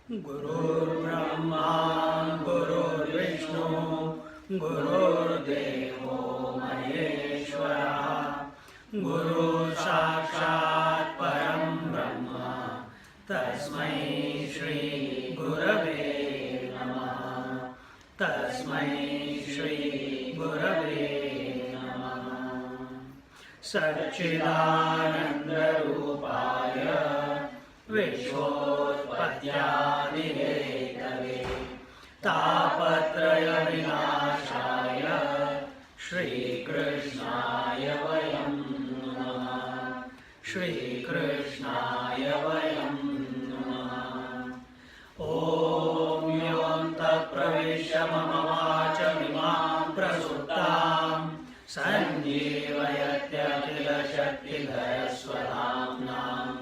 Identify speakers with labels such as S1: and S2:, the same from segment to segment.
S1: Gurur Brahma, Gurur Vishnu, Gurur Devo Maheshwara, Guru Sakshat Param Brahma, Tasmai Shri Gurave Namah, Tasmai Shri Gurave Namah, Satchidananda Rupaya Vishwotpatyadihetave Tapatraya Vinashaya Shri Krishnaya Vayam Namaha Shri Krishnaya Vayam Namaha Om Yom Tat Pravishya Mama Vacha Mimam Prasuttam Sanjivayatya Kila Shakti Dhaya Swadhamnam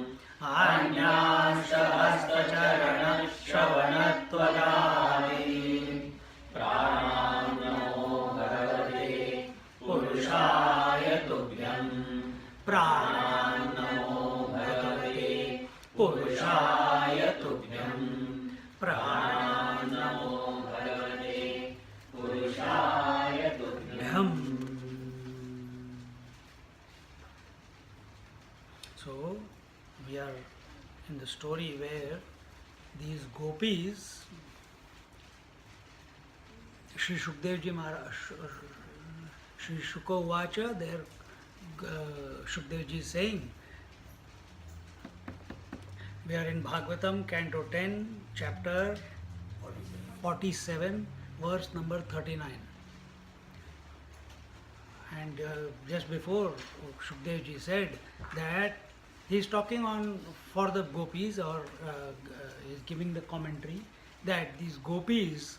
S1: Anyashahastacharana Shravanattvadadi Pranam Namo Bhagavate Purushaya Tubhyam Pranam Namo Bhagavate Purushaya Tubhyam Pranam Namo Bhagavate Purushaya Tubhyam. So we are in the story where these gopis, Sri Shukdevji Maharaj, Sri Shuka Vacha, there Shukdevji is saying, we are in Bhagavatam Canto 10, chapter 47, verse number 39. And just before, Shukdevji said that he is talking on for the gopis, or is giving the commentary that these gopis,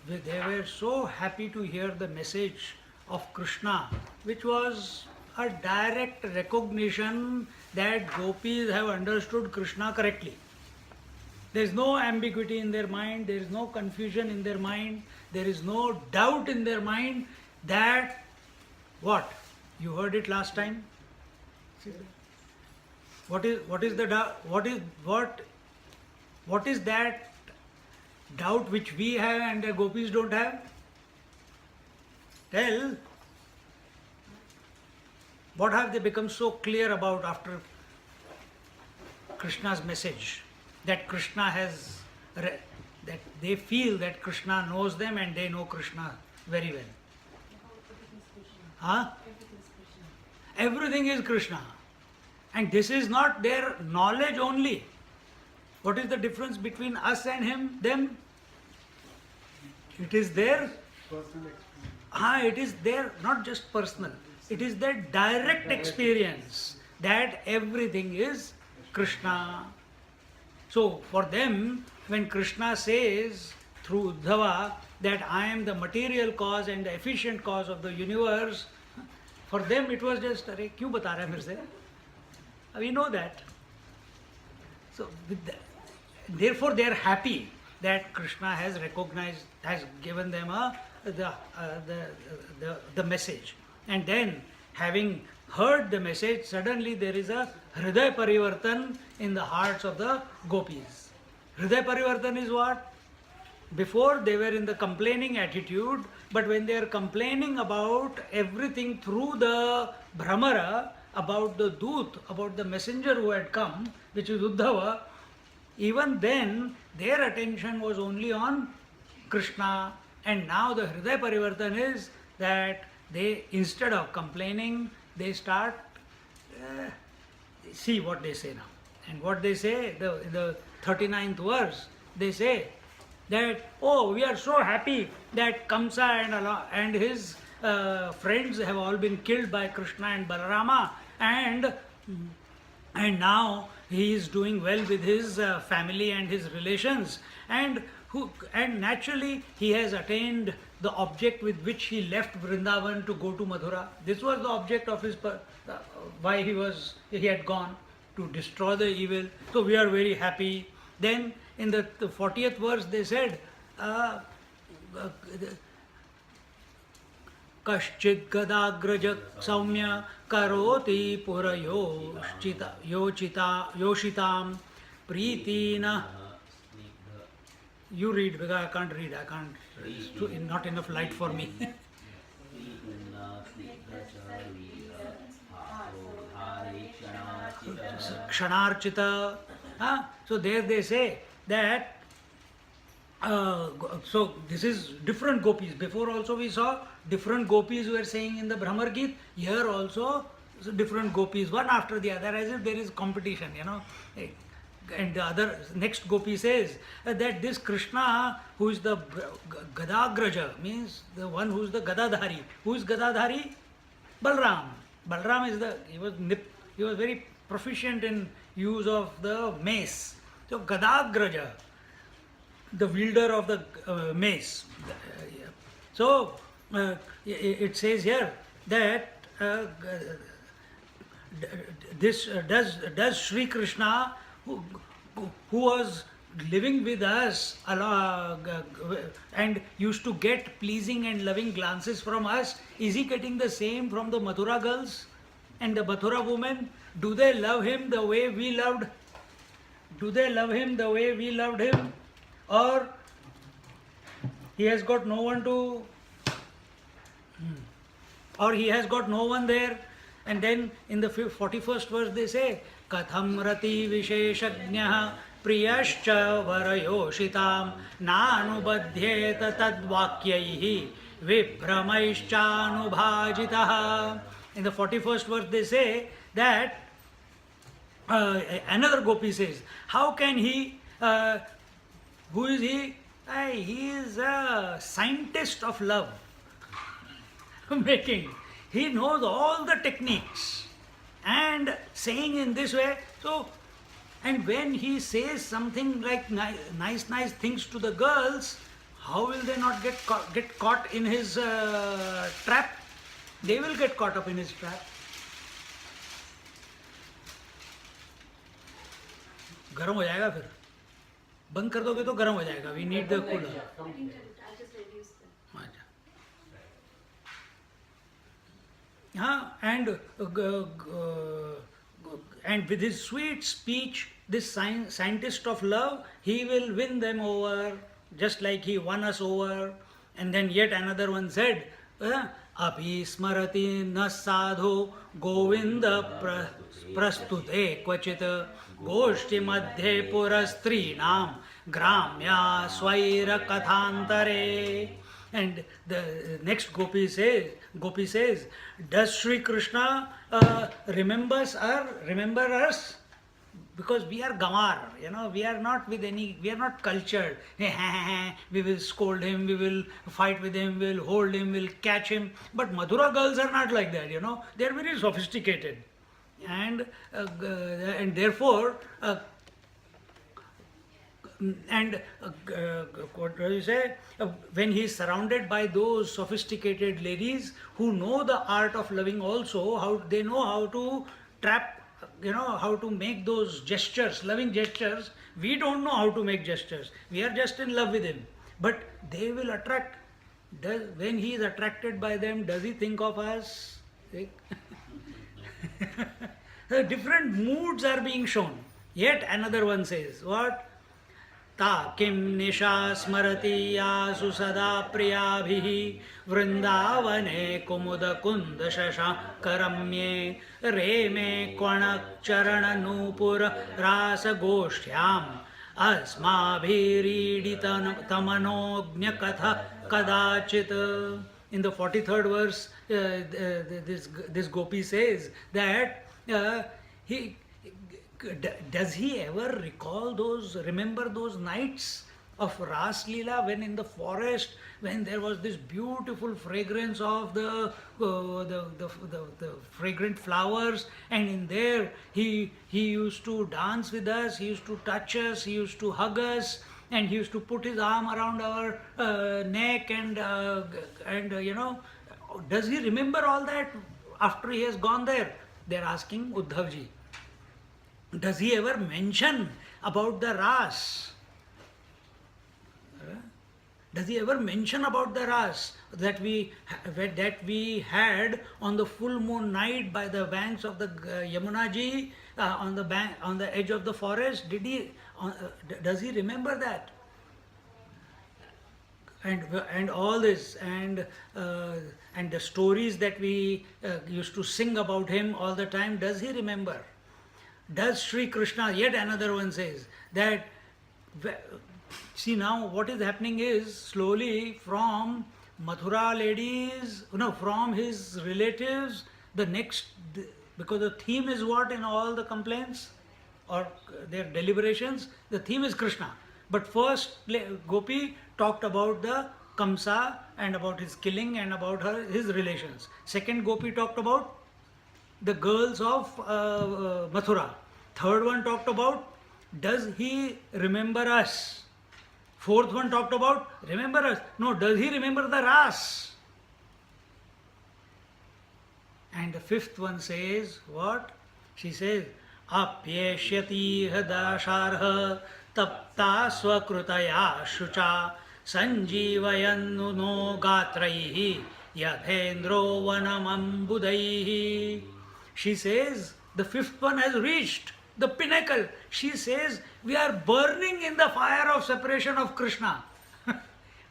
S1: they were so happy to hear the message of Krishna, which was a direct recognition that gopis have understood Krishna correctly. There is no ambiguity in their mind, there is no confusion in their mind, there is no doubt in their mind that what? You heard it last time? What is that doubt which we have and the gopis don't have? Tell. What have they become so clear about after Krishna's message? That Krishna has, that they feel that Krishna knows them and they know Krishna very well. Huh? Everything is Krishna. And this is not their knowledge only. What is the difference between us and him, them? It is their personal experience. It is their, not just personal, it is their direct experience that everything is Krishna. So for them, when Krishna says through Uddhava that I am the material cause and the efficient cause of the universe, for them it was just, "Arey, kyun bata raha hai fir se?" We know that. So therefore they are happy that Krishna has recognized, has given them the message. And then having heard the message, suddenly there is a Hriday Parivartan in the hearts of the gopis. Hriday Parivartan is what? Before they were in the complaining attitude, but when they are complaining about everything through the Brahmara, about the Dut, about the messenger who had come, which is Uddhava, even then their attention was only on Krishna. And now the Hriday Parivartan is that they, instead of complaining, they start, see what they say now. And what they say, in the 39th verse, they say that, oh, we are so happy that Kamsa and his friends have all been killed by Krishna and Balarama, and now he is doing well with his family and his relations, and naturally he has attained the object with which he left Vrindavan to go to Mathura. This was the object of his why he had gone, to destroy the evil. So we are very happy. Then in the 40th verse they said, Kaschid Gadagrajak Saumya Karoti Pura Yoshitam Pritina. You read, because I can't read. It's not enough light for me. Kshanarchita. So there they say that, so this is different gopis. Before also we saw different gopis were saying in the Brahmar Geet. Here also different gopis, one after the other, as if there is competition, And the other next gopi says that this Krishna, who is the Gadagraja, means the one who is the Gadadhari. Who is Gadadhari? Balram. Balram is he was very proficient in use of the mace. So Gadagraja, the wielder of the mace. So it says here that this does Sri Krishna, who was living with us and used to get pleasing and loving glances from us, is he getting the same from the Mathura girls and the Mathura women? Do they love him the way we loved? Do they love him the way we loved him? Or he has got no one to, or he has got no one there? And then in the 41st verse they say, Katham rati visheshajnyaha priyascha varayoshitam nanubadhyeta tadvakyaihi vibhramaishchanubhajitaha. In the 41st verse they say that another gopi says, how can he, who is he? He is a scientist of love making. He knows all the techniques and saying in this way. So, and when he says something like nice things to the girls, how will they not get caught in his trap? They will get caught up in his trap. गर्म हो जाएगा फिर, बंद कर दोगे तो गर्म हो जाएगा. We need the cooler. And with his sweet speech, this scientist of love, he will win them over, just like he won us over. And then yet another one said, Abhi smarati na sadhu govinda prastute kvachita goshti madhye purastri nam gramya swaira kathantare. And the next gopi says, does Sri Krishna remember us? Because we are gamar, we are not cultured. We will scold him, we will fight with him, we will hold him, we will catch him. But Mathura girls are not like that, they are very sophisticated. And therefore, what do you say? When he is surrounded by those sophisticated ladies who know the art of loving also, how they know how to trap, how to make those gestures, loving gestures. We don't know how to make gestures. We are just in love with him. But they will attract. When he is attracted by them, does he think of us? Different moods are being shown. Yet another one says, what? Ta kim nisha smarati yasu sada priyabhihi vrindavane kumud kunda shasha karamye reme kwanak charana nupur rasa goshyam asmabhiridita tamanognya katha kadachit. In the 43rd verse, this gopi says that does he ever remember those nights of Ras Leela, when in the forest, when there was this beautiful fragrance of the fragrant flowers, and in there he used to dance with us, he used to touch us, he used to hug us, and he used to put his arm around our neck, and does he remember all that after he has gone there? They're asking Uddhavji. Does he ever mention about the Ras? Does he ever mention about the Ras that we had on the full moon night by the banks of the Yamuna Ji, on the edge of the forest? Does he remember that? And all this, and the stories that we used to sing about him all the time, does he remember? Does Sri Krishna, yet another one says that, see now what is happening is, slowly from Mathura ladies, from his relatives, because the theme is what in all the complaints or their deliberations, the theme is Krishna. But first Gopi talked about the Kamsa and about his killing and about his relations. Second Gopi talked about the girls of Mathura. Third one talked about, does he remember us? Fourth one talked about, remember us. No, does he remember the Ras? And the fifth one says, what? She says, Apyeshyati hadasharha tapta swakrutaya shucha sanjeevayannu no gatraihi yadhendro vanamambudaihi. She says, the fifth one has reached the pinnacle. She says, we are burning in the fire of separation of Krishna.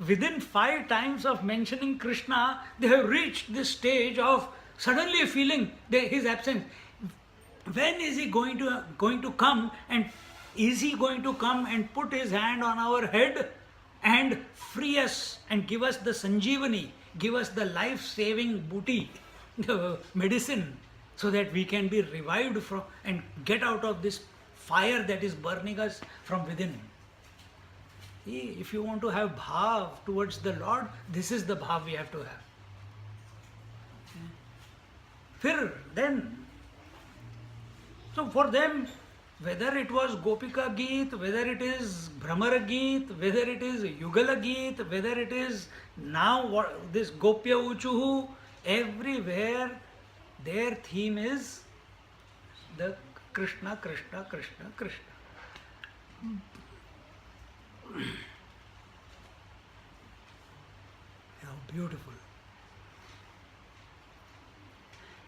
S1: Within 5 times of mentioning Krishna, they have reached this stage of suddenly feeling his absence. When is he going to come, and is he going to come and put his hand on our head and free us and give us the Sanjeevani, give us the life-saving booty, the medicine, so that we can be revived from and get out of this fire that is burning us from within. See, if you want to have bhav towards the Lord, this is the bhav we have to have. Then, so for them, whether it was Gopika Geet, whether it is Bhramara Geet, whether it is Yugala Geet, whether it is now this Gopya Uchuhu, everywhere their theme is the Krishna, Krishna, Krishna, Krishna. How beautiful.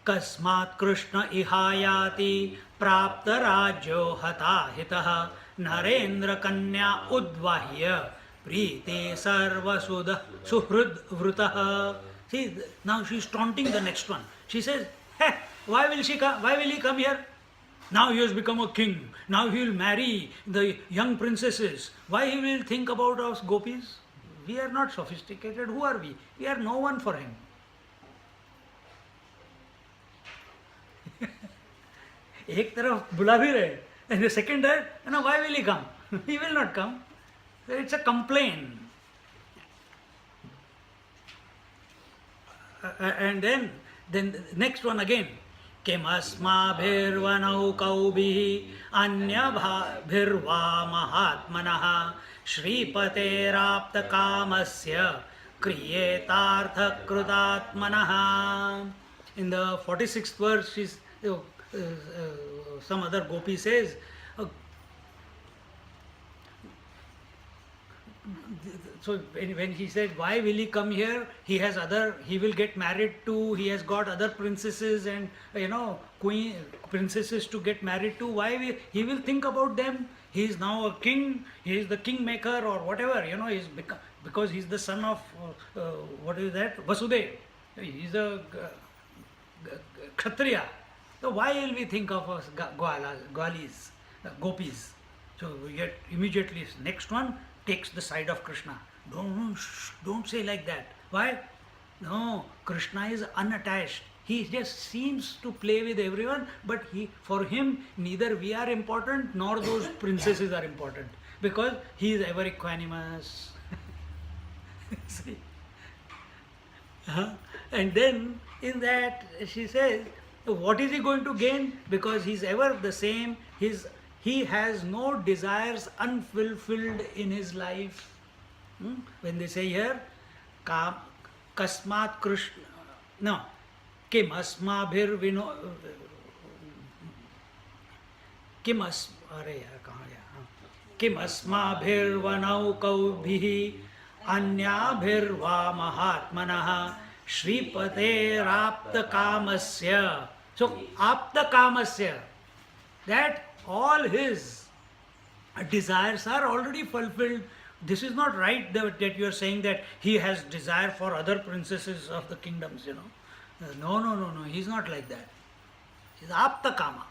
S1: Kasmat Krishna ihayati prapta rajyo hata hitah narendra kanya uddvahya prite sarva suhrud vrutah. See, now she is taunting the next one. She says, hey, why will he come here? Now he has become a king. Now he will marry the young princesses. Why he will think about us gopis? We are not sophisticated. Who are we? We are no one for him. एक तरफ बुला भी रहे, and the second है, why will he come? He will not come. It's a complaint. And then the next one again. Kimasma bhirvanau kaubihi anya bhirva mahatmanaha shripate rapta kamasya kriyetartha krutatmanaha. In the 46th verse, some other gopi says, so when he said, why will he come here? He will get married to, he has got other princesses and, queen princesses to get married to. Why he will think about them? He is now a king, he is the kingmaker or whatever, because he is the son of, what is that? Vasudev. He is a Kshatriya. So why will we think of us Gwalis, gopis? So yet immediately next one takes the side of Krishna. Don't say like that. Why? No, Krishna is unattached. He just seems to play with everyone, but for him, neither we are important nor those princesses are important, because he is ever equanimous. See? And then in that she says, what is he going to gain? Because he's ever the same. He has no desires unfulfilled in his life. When they say here, kasmat krishna, no, kim asmabhir vino, kim as, are yaar, kahan gaya? Kim asmabhir vanau kaubhihi anyabhir va mahatmanah Shripate Rapta Kamasya. So, Apta Kamasya, that all his desires are already fulfilled. This is not right that you are saying that he has desire for other princesses of the kingdoms, No, he's not like that. He's Apta Kama.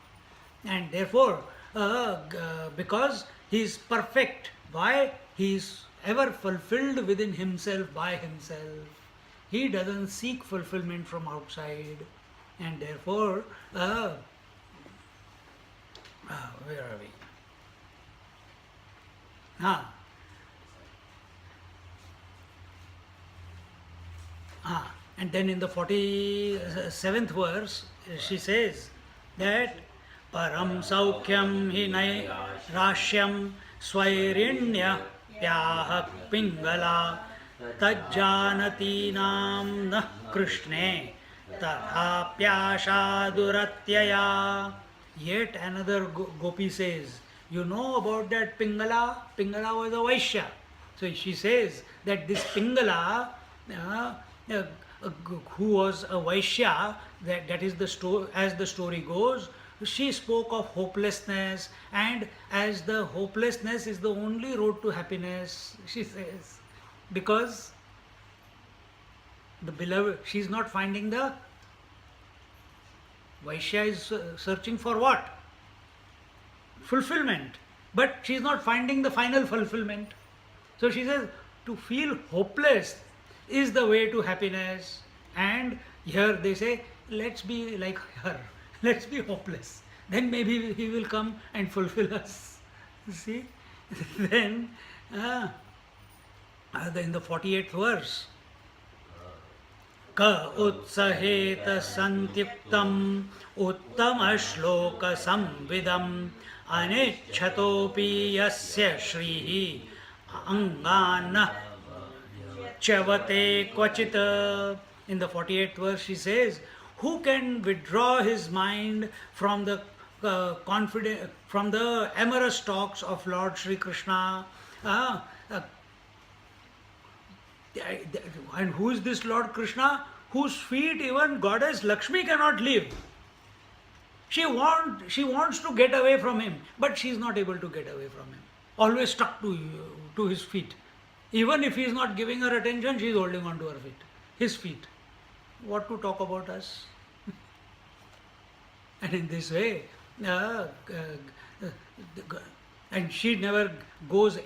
S1: And therefore, because he is perfect, why? He is ever fulfilled within himself by himself. He doesn't seek fulfillment from outside, and therefore, where are we? And then in the 47th verse, she says that Param Saukhyam Hinai Rashyam Swairinya Pyahak Pingala Tajjanatinam nah Krishne Tathapyasha Duratyaya. Yet another gopi says, you know about that Pingala? Pingala was a Vaishya. So she says that this Pingala, who was a Vaishya, that is the story, as the story goes, she spoke of hopelessness, and as the hopelessness is the only road to happiness, she says. Because the beloved, she is not finding the Vaishya is searching for what? Fulfillment. But she is not finding the final fulfillment. So she says, to feel hopeless is the way to happiness. And here they say, let's be like her. Let's be hopeless. Then maybe he will come and fulfill us. See? Then, in the 48th verse, Ka utsaheta santyuktam uttama shloka samvidam anichhatopi yasya shrihi angana chavate kvachita. In the 48th verse she says, who can withdraw his mind from the from the amorous talks of Lord Sri Krishna? And who is this Lord Krishna? Whose feet even Goddess Lakshmi cannot leave. She wants to get away from him, but she is not able to get away from him. Always stuck to his feet. Even if he is not giving her attention, she is holding on to her feet. His feet. What to talk about us? And in this way, and she never goes,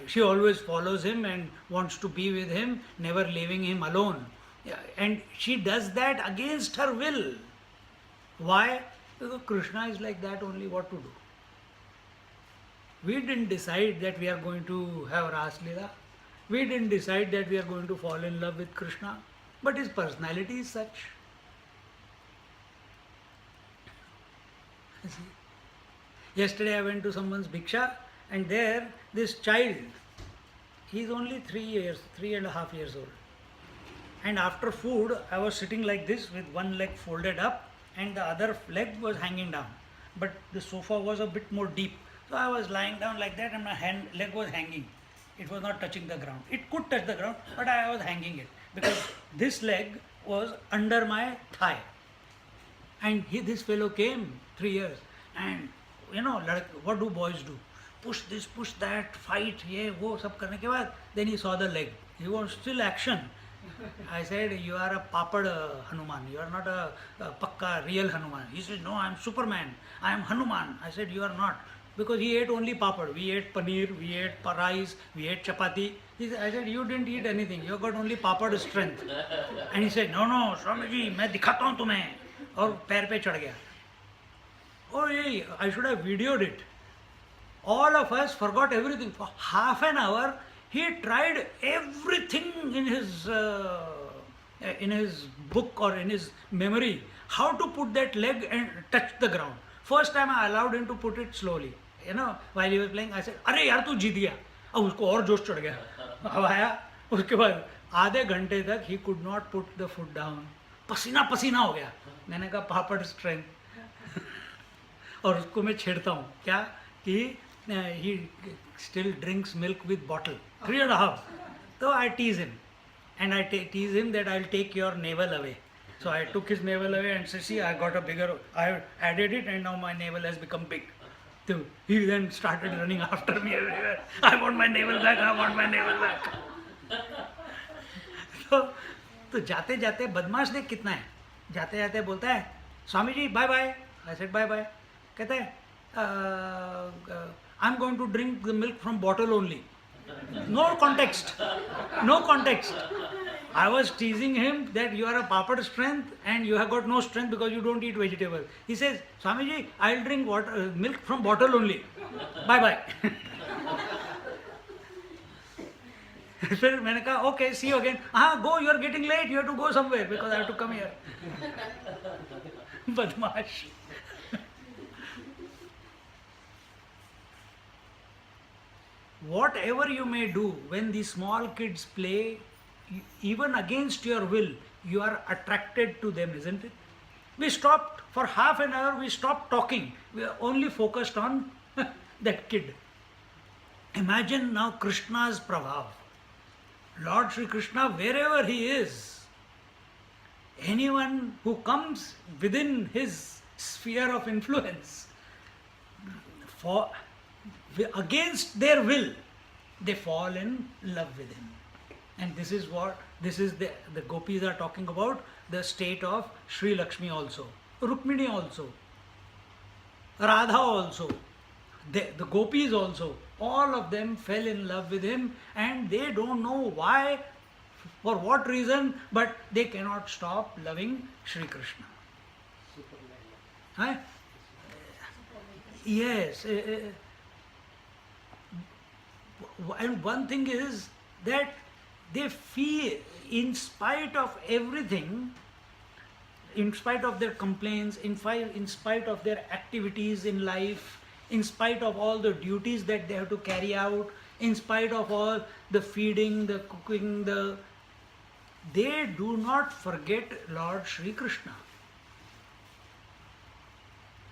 S1: she always follows him and wants to be with him, never leaving him alone. And she does that against her will. Why? Because Krishna is like that only, what to do? We didn't decide that we are going to have Ras Leela. We didn't decide that we are going to fall in love with Krishna. But his personality is such. Yesterday I went to someone's bhiksha, and there this child, he is only 3.5 years old. And after food, I was sitting like this with one leg folded up and the other leg was hanging down. But the sofa was a bit more deep. So I was lying down like that and my leg was hanging. It was not touching the ground. It could touch the ground, but I was hanging it because this leg was under my thigh. And this fellow came 3 years, and what do boys do? Push this, push that, fight, ye, wo, sab karne ke baad, then he saw the leg. He was still action. I said, you are a papad Hanuman, you are not a pakka real Hanuman. He said, no, I am Superman, I am Hanuman. I said, you are not. Because he ate only papad. We ate paneer, we ate rice, we ate chapati. I said, you didn't eat anything, you got only papad strength. And he said, no, no, Swamiji, मैं दिखाता हूँ तुम्हें. और पैर पे चढ़ गया. Oh, yeah, I should have videoed it. All of us forgot everything. For half an hour, he tried everything in his book or in his memory, how to put that leg and touch the ground. First time I allowed him to put it slowly. While he was playing, I said, अरे यार तू जीत गया. अब उसको और जोश चढ़ गया. अब आया, उसके बाद आधे घंटे तक he could not put the foot down. पसीना पसीना हो गया. मैंने कहा पापड़ स्ट्रेंथ. और उसको मैं छेड़ता हूँ क्या कि he still drinks milk with bottle, 3.5. So I tease him, and I tease him that I'll take your navel away. So I took his navel away and said, see, I got a bigger, I added it and now my navel has become big. So he then started running after me everywhere. I want my navel back, I want my navel back. तो जाते जाते बदमाश देख कितना है. जाते जाते बोलता है, Swami ji bye bye. I said bye bye. कहता है, I'm going to drink the milk from bottle only. No context. No context. I was teasing him that you are a papad strength and you have got no strength because you don't eat vegetable. He says, Swamiji, I'll drink water, milk from bottle only. Bye bye. फिर मैंने कहा, okay, see you again. Go, you are getting late. You have to go somewhere because I have to come here. बदमाश. Whatever you may do, when the small kids play, even against your will, you are attracted to them, isn't it? We stopped for half an hour, we stopped talking. We are only focused on that kid. Imagine now Krishna's prabhav. Lord Sri Krishna, wherever he is, anyone who comes within his sphere of influence, against their will, they fall in love with him. And this is the gopis are talking about, the state of Sri Lakshmi also, Rukmini also, Radha also, the gopis also, all of them fell in love with him and they don't know why, for what reason, but they cannot stop loving Sri Krishna. Huh? Yes. And one thing is that they feel, in spite of everything, in spite of their complaints, in spite of their activities in life, in spite of all the duties that they have to carry out, in spite of all the feeding, the cooking, they do not forget Lord Sri Krishna.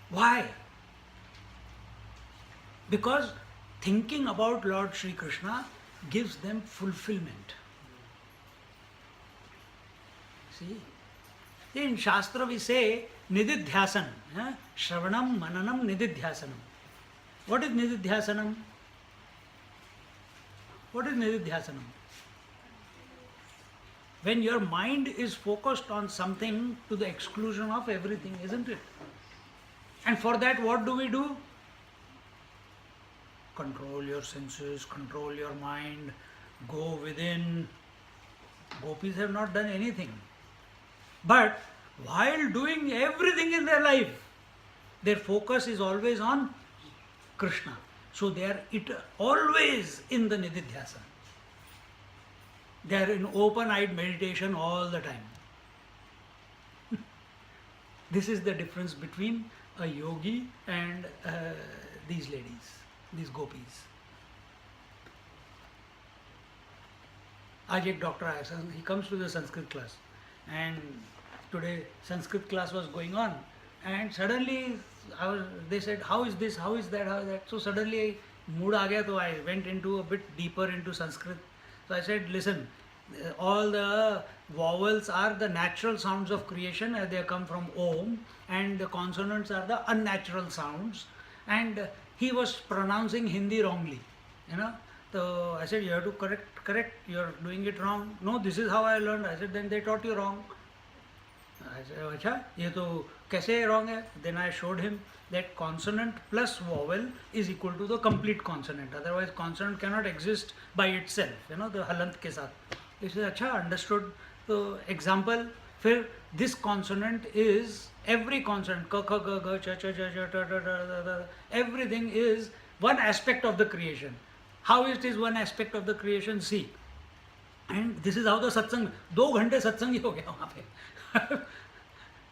S1: Why? Because thinking about Lord Sri Krishna gives them fulfillment. See? In Shastra we say Nididhyasan, Shravanam, Mananam, Nididhyasanam. What is Nididhyasanam? What is Nididhyasanam? When your mind is focused on something to the exclusion of everything, isn't it? And for that what do we do? Control your senses, control your mind, go within. Gopis have not done anything. But while doing everything in their life, their focus is always on Krishna. So they are always in the Nididhyasa. They are in open-eyed meditation all the time. This is the difference between a yogi and these ladies, these gopis. आज एक doctor आया, he comes to the Sanskrit class, and today Sanskrit class was going on, and suddenly they said, how is this, how is that, how is that? So suddenly mood आ गया, so I went into a bit deeper into Sanskrit. So I said, listen, all the vowels are the natural sounds of creation as they come from Om, and the consonants are the unnatural sounds, and he was pronouncing Hindi wrongly, So I said, you have to correct, you are doing it wrong. No, this is how I learned. I said, then they taught you wrong. I said, "Acha, ये तो कैसे wrong है?" Then I showed him that consonant plus vowel is equal to the complete consonant. Otherwise, consonant cannot exist by itself. The halant के साथ. He said, "अच्छा, understood." So example, फिर this consonant is every consonant, ka, kha, ga, ga, cha, cha, cha, cha, ta, ta, ta, ta, ta, everything is one aspect of the creation. How it is one aspect of the creation? See. And this is how the satsang, 2 घंटे सत्संग ही हो गया वहाँ पे.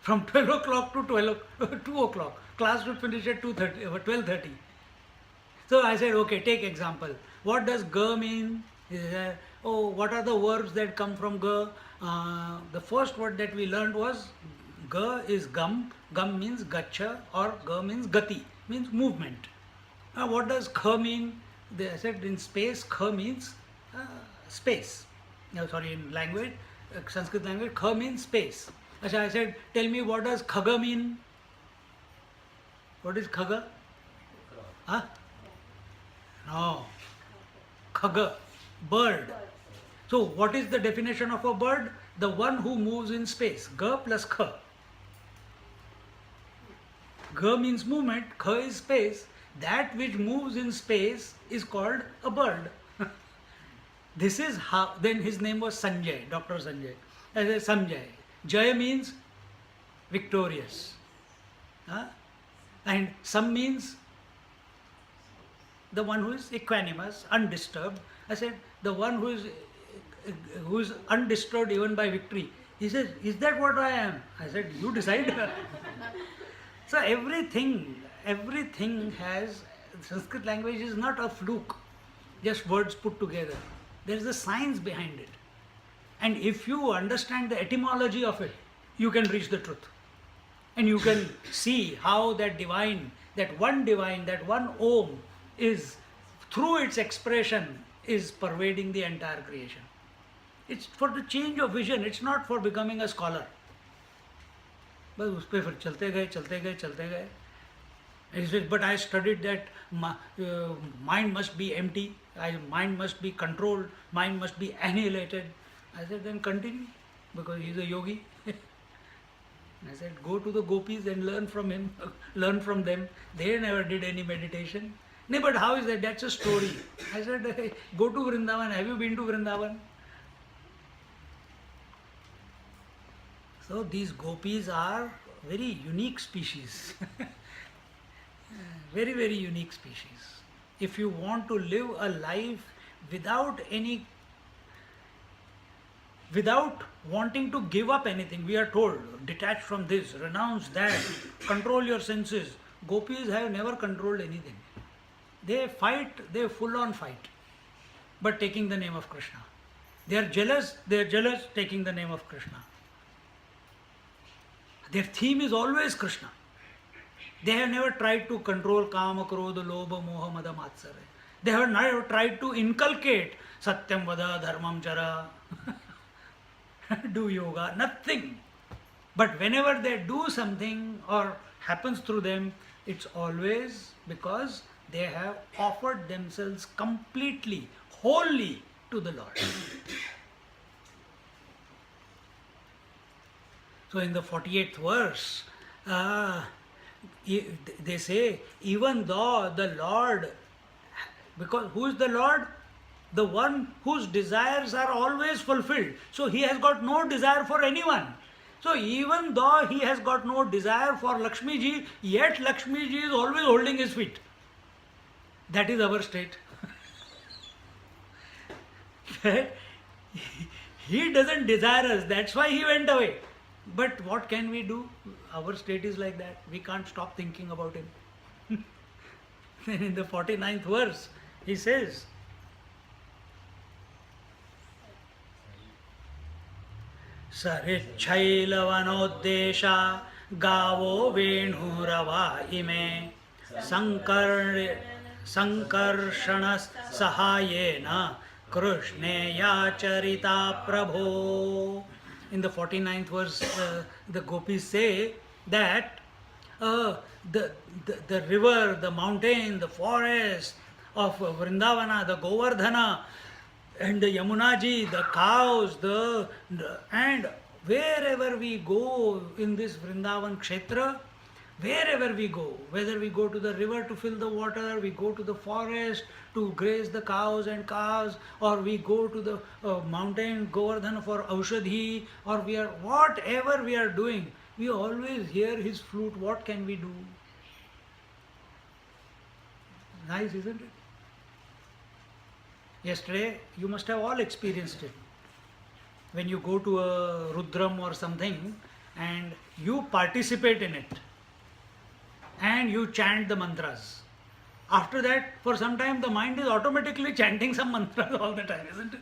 S1: From 12 o'clock to 2 o'clock. Class would finish at 12:30. So I said, okay, take example. What does ga mean? What are the verbs that come from ga? The first word that we learned was ga is gam. Gam means gacha, or ga means gati, means movement. What does kha mean? They said in space, kha means space. In language, Sanskrit language, kha means space. I said, tell me, what does khaga mean? What is khaga? Huh? No. Khaga, bird. So what is the definition of a bird? The one who moves in space. Ga plus kha. Ga means movement, kha is space. That which moves in space is called a bird. This is how, then his name was Sanjay, Dr. Sanjay. I said, Sanjay. Jaya means victorious. And Sam means the one who is equanimous, undisturbed. I said, the one who is undisturbed even by victory. He says, is that what I am? I said, you decide. So everything has, Sanskrit language is not a fluke, just words put together. There is a science behind it. And if you understand the etymology of it, you can reach the truth. And you can see how that one Om is, through its expression, is pervading the entire creation. It's for the change of vision, it's not for becoming a scholar. But उस पे फिर चलते गए. He says, but I studied that mind must be empty, mind must be controlled, mind must be annihilated. I said, then continue, because he's a yogi. I said, go to the gopis and learn from him, learn from them. They never did any meditation. No, but how is that? That's a story. I said, hey, go to Vrindavan. Have you been to Vrindavan? So these gopis are very unique species. Very, very unique species. If you want to live a life without wanting to give up anything, we are told, detach from this, renounce that, control your senses. Gopis have never controlled anything. They fight, they full on fight, but taking the name of Krishna. They are jealous, taking the name of Krishna. Their theme is always Krishna. They have never tried to control kama, krodha, lobha, moha, mada, matsara. They have never tried to inculcate satyam vada, dharmam chara, do yoga, nothing. But whenever they do something or happens through them, it's always because they have offered themselves completely, wholly to the Lord. So in the 48th verse, they say, even though the Lord, because who is the Lord? The one whose desires are always fulfilled. So he has got no desire for anyone. So even though he has got no desire for Lakshmi ji, yet Lakshmi ji is always holding his feet. That is our state. He doesn't desire us, that's why he went away. But what can we do? Our state is like that. We can't stop thinking about him. Then in the 49th verse, he says, Sarichailavanodesha gavo venurava ime sankarshanas sahayena krishneya charita prabho. In the 49th verse, the gopis say that the river, the mountain, the forest of Vrindavana, the Govardhana, and the Yamunaji, the cows, and wherever we go in this Vrindavan Kshetra, wherever we go, whether we go to the river to fill the water, we go to the forest to graze the cows and calves, or we go to the mountain Govardhan for Aushadhi, or whatever we are doing, we always hear his flute. What can we do? Nice, isn't it? Yesterday, you must have all experienced it. When you go to a Rudram or something and you participate in it and you chant the mantras. After that, for some time, the mind is automatically chanting some mantras all the time, isn't it?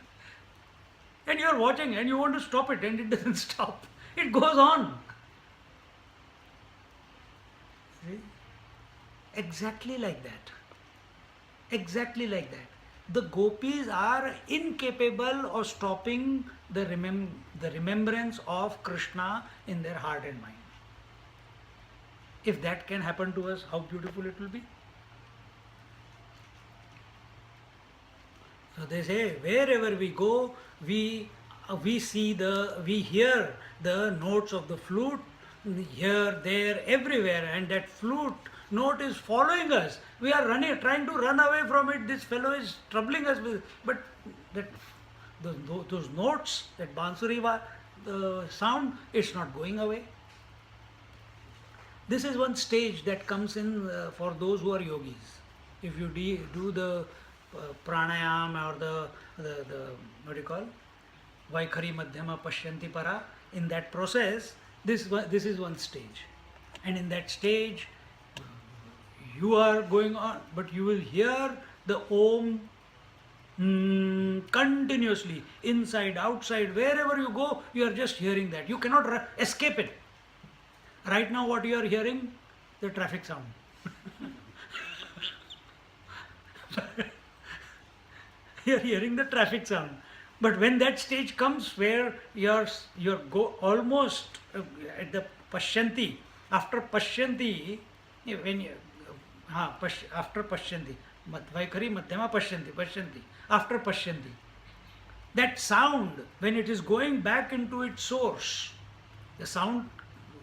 S1: And you are watching and you want to stop it and it doesn't stop. It goes on. See? Exactly like that. Exactly like that. The gopis are incapable of stopping the remembrance of Krishna in their heart and mind. If that can happen to us, how beautiful it will be. So they say, wherever we go, we hear the notes of the flute, here, there, everywhere, and that flute note is following us. We are trying to run away from it. This fellow is troubling us with, but those notes, that bansuri the sound, it's not going away. This is one stage that comes in for those who are yogis. If you do the pranayam or the what do you call, Vaikhari Madhyama Pashyanti Para, in that process, this is one stage. And in that stage, you are going on, but you will hear the Om continuously, inside, outside, wherever you go, you are just hearing that. You cannot escape it. Right now, what you are hearing? The traffic sound. You are hearing the traffic sound. But when that stage comes where you're go almost at the Pashyanti, after Pashyanti, when you, after Pashyanti, Vaikhari Madhyama Pashyanti, after Pashyanti, that sound, when it is going back into its source, the sound,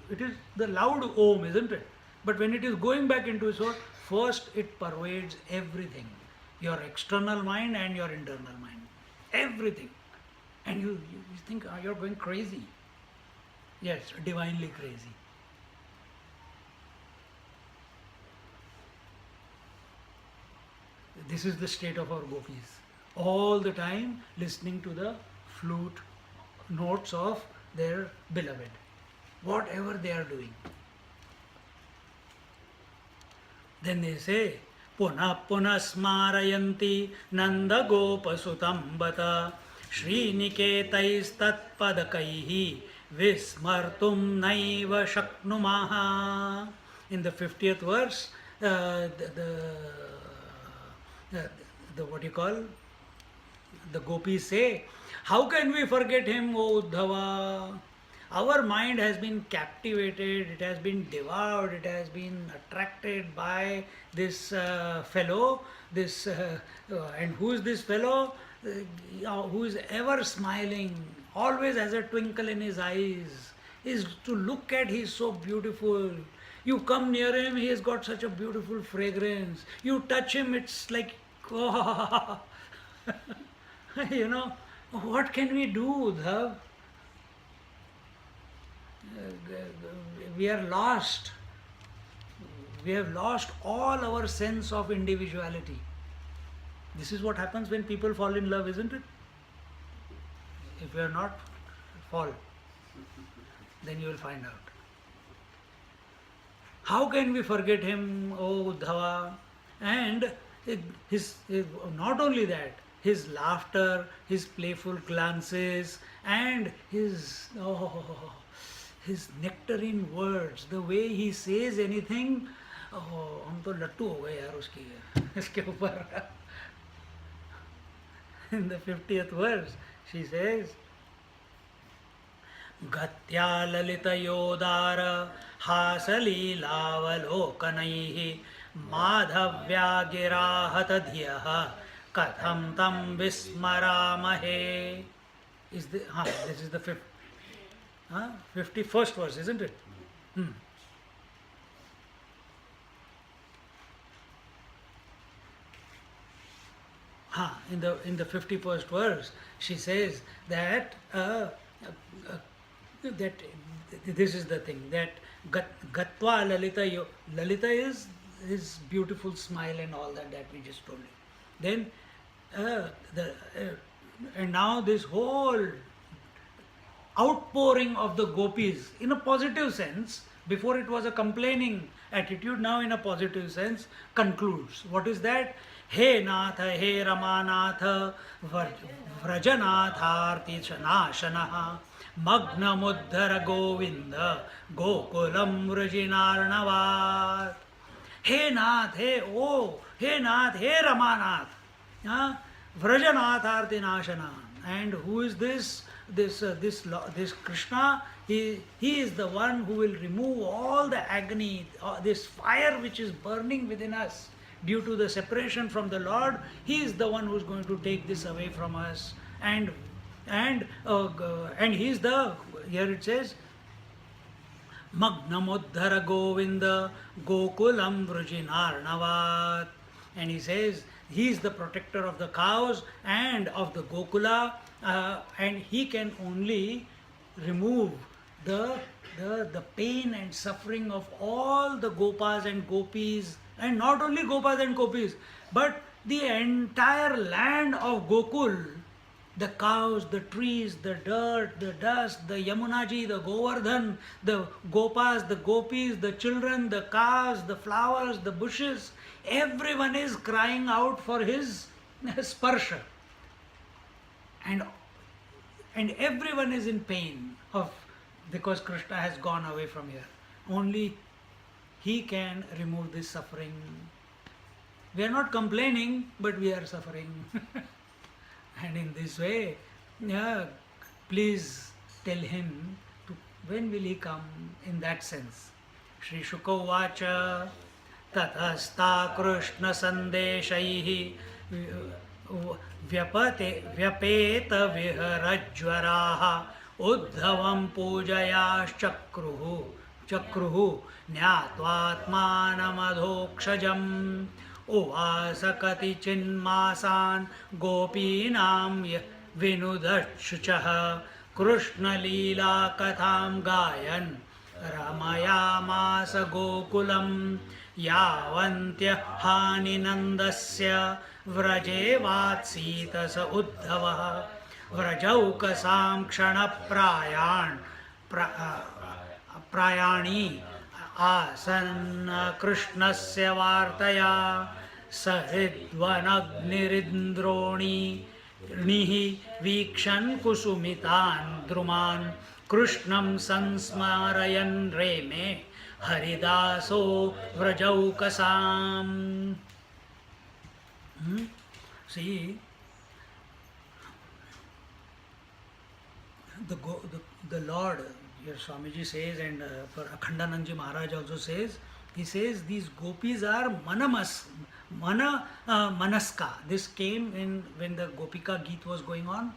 S1: it is the loud Om, isn't it? But when it is going back into its source, first it pervades everything, your external mind and your internal mind, everything. And you think, oh, you're going crazy. Yes, divinely crazy. This is the state of our gopis. All the time listening to the flute notes of their beloved, whatever they are doing. Then they say, Puna Puna Smarayanti Nanda Gopasutam Bata Shriniketais Tatpadakaihi Vismartum Naiva Shaknumaha. In the 50th verse, the what you call, the gopis say, how can we forget him, O Uddhava? Our mind has been captivated, it has been devoured, it has been attracted by this fellow, and who is this fellow? Who is ever smiling, always has a twinkle in his eyes, is to look at, he is so beautiful. You come near him, he has got such a beautiful fragrance. You touch him, it's like, oh, you know, what can we do, Uddhav? We are lost. We have lost all our sense of individuality. This is what happens when people fall in love, isn't it? If you are not, fall. Then you will find out. How can we forget him, O Uddhava? And not only that, his laughter, his playful glances, and his nectarine words, the way he says anything, हम तो लट्टू हो गए यार इसके ऊपर. In the 50th verse, she says, Gatya lalita yodara hasalilavalokanaihi madhavya girahata dhiyaha katham tam vismaramahe. This is the fifth. 51st verse, isn't it? Hmm. In the 51st verse, she says that that this is the thing that gatva lalita lalita is his beautiful smile and all that we just told you. Then and now this whole outpouring of the gopis in a positive sense, before it was a complaining attitude, now in a positive sense concludes. What is that? He Natha, He Ramanatha, Vrajanatharti Nashanaha, Magnamuddhara Govinda, Gokulam Vrajinarnavat. He Nath, He O, He Nath, He Ramanath, Vrajanatharti Nashana. And who is this? This Krishna, he is the one who will remove all the agony, this fire which is burning within us due to the separation from the Lord. He is the one who is going to take this away from us, and he is the, here it says, Magnamuddhara Govinda Gokulam Vrujinarnavat. And he says he is the protector of the cows and of the Gokula, and he can only remove the pain and suffering of all the gopas and gopis, and not only gopas and gopis, but the entire land of Gokul, the cows, the trees, the dirt, the dust, the Yamunaji, the Govardhan, the gopas, the gopis, the children, the cows, the flowers, the bushes, everyone is crying out for his sparsha. And everyone is in pain because Krishna has gone away from here. Only he can remove this suffering. We are not complaining, but we are suffering. And in this way, please tell him when will he come in that sense. Shri Shuka Vacha Tatasta Krishna Sandeshaihi Vyapeta Viharajvaraha Uddhavam Pujayash Chakruhu Nyatvatmanamadhokshajam Uvasakati Chinmasan Gopinam Vinudashuchaha Krishna Leela Katham Gayan Ramayamasa Gokulam Yavantya Haninandasya Vraje Vatsita Uddhava Vrajaukasam Kshana Prayani Asanna Krishnasya Vartaya Sahidvanagniridroni Nihi Vikshan Kusumitan Druman Krishnam Sansmarayan Reme Haridaso Vrajaukasam. See, the Lord, here Swamiji says, and Akhandanandji Maharaj also says, he says these gopis are manaska. This came in when the Gopika Geet was going on.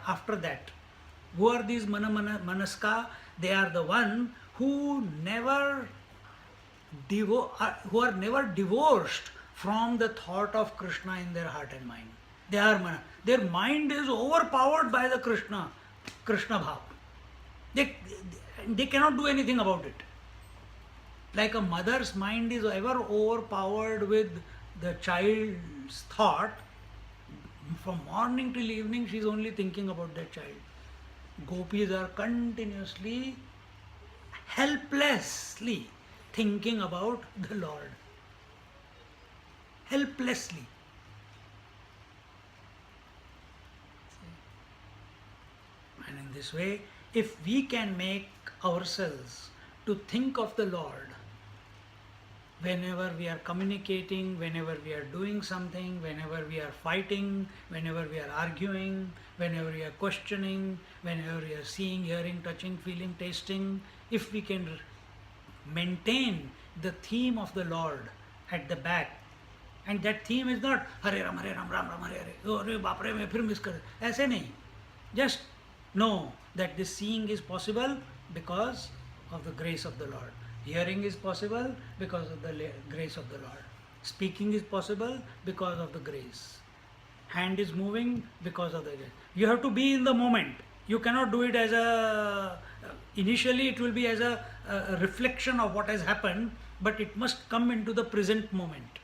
S1: After that, who are these manaska? They are the one who are never divorced from the thought of Krishna in their heart and mind. Their mind is overpowered by the Krishna bhav. They cannot do anything about it. Like a mother's mind is ever overpowered with the child's thought, from morning till evening she is only thinking about that child. Gopis are continuously, helplessly thinking about the Lord. Helplessly. And in this way, if we can make ourselves to think of the Lord whenever we are communicating, whenever we are doing something, whenever we are fighting, whenever we are arguing, whenever we are questioning, whenever we are seeing, hearing, touching, feeling, tasting, if we can maintain the theme of the Lord at the back, and that theme is not Hare Ram, Ram Ram, Hare Hare, oh Baap Re, मैं फिर miss कर, ऐसे नहीं. Just no, that this seeing is possible because of the grace of the Lord. Hearing is possible because of the grace of the Lord. Speaking is possible because of the grace. Hand is moving because of the grace. You have to be in the moment. You cannot do it as initially it will be as a reflection of what has happened, but it must come into the present moment,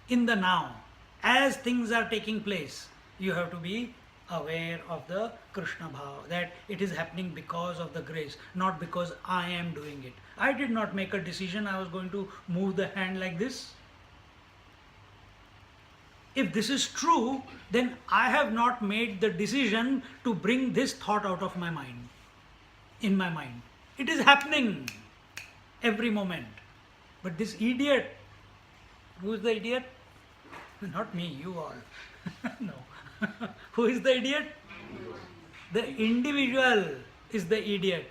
S1: in the now. As things are taking place, you have to be aware of the Krishna Bhava, that it is happening because of the grace, not because I am doing it. I did not make a decision I was going to move the hand like this. If this is true, then I have not made the decision to bring this thought out of my mind, in my mind. It is happening every moment. But this idiot, who is the idiot? Not me, you all. No. Who is the idiot? The individual is the idiot.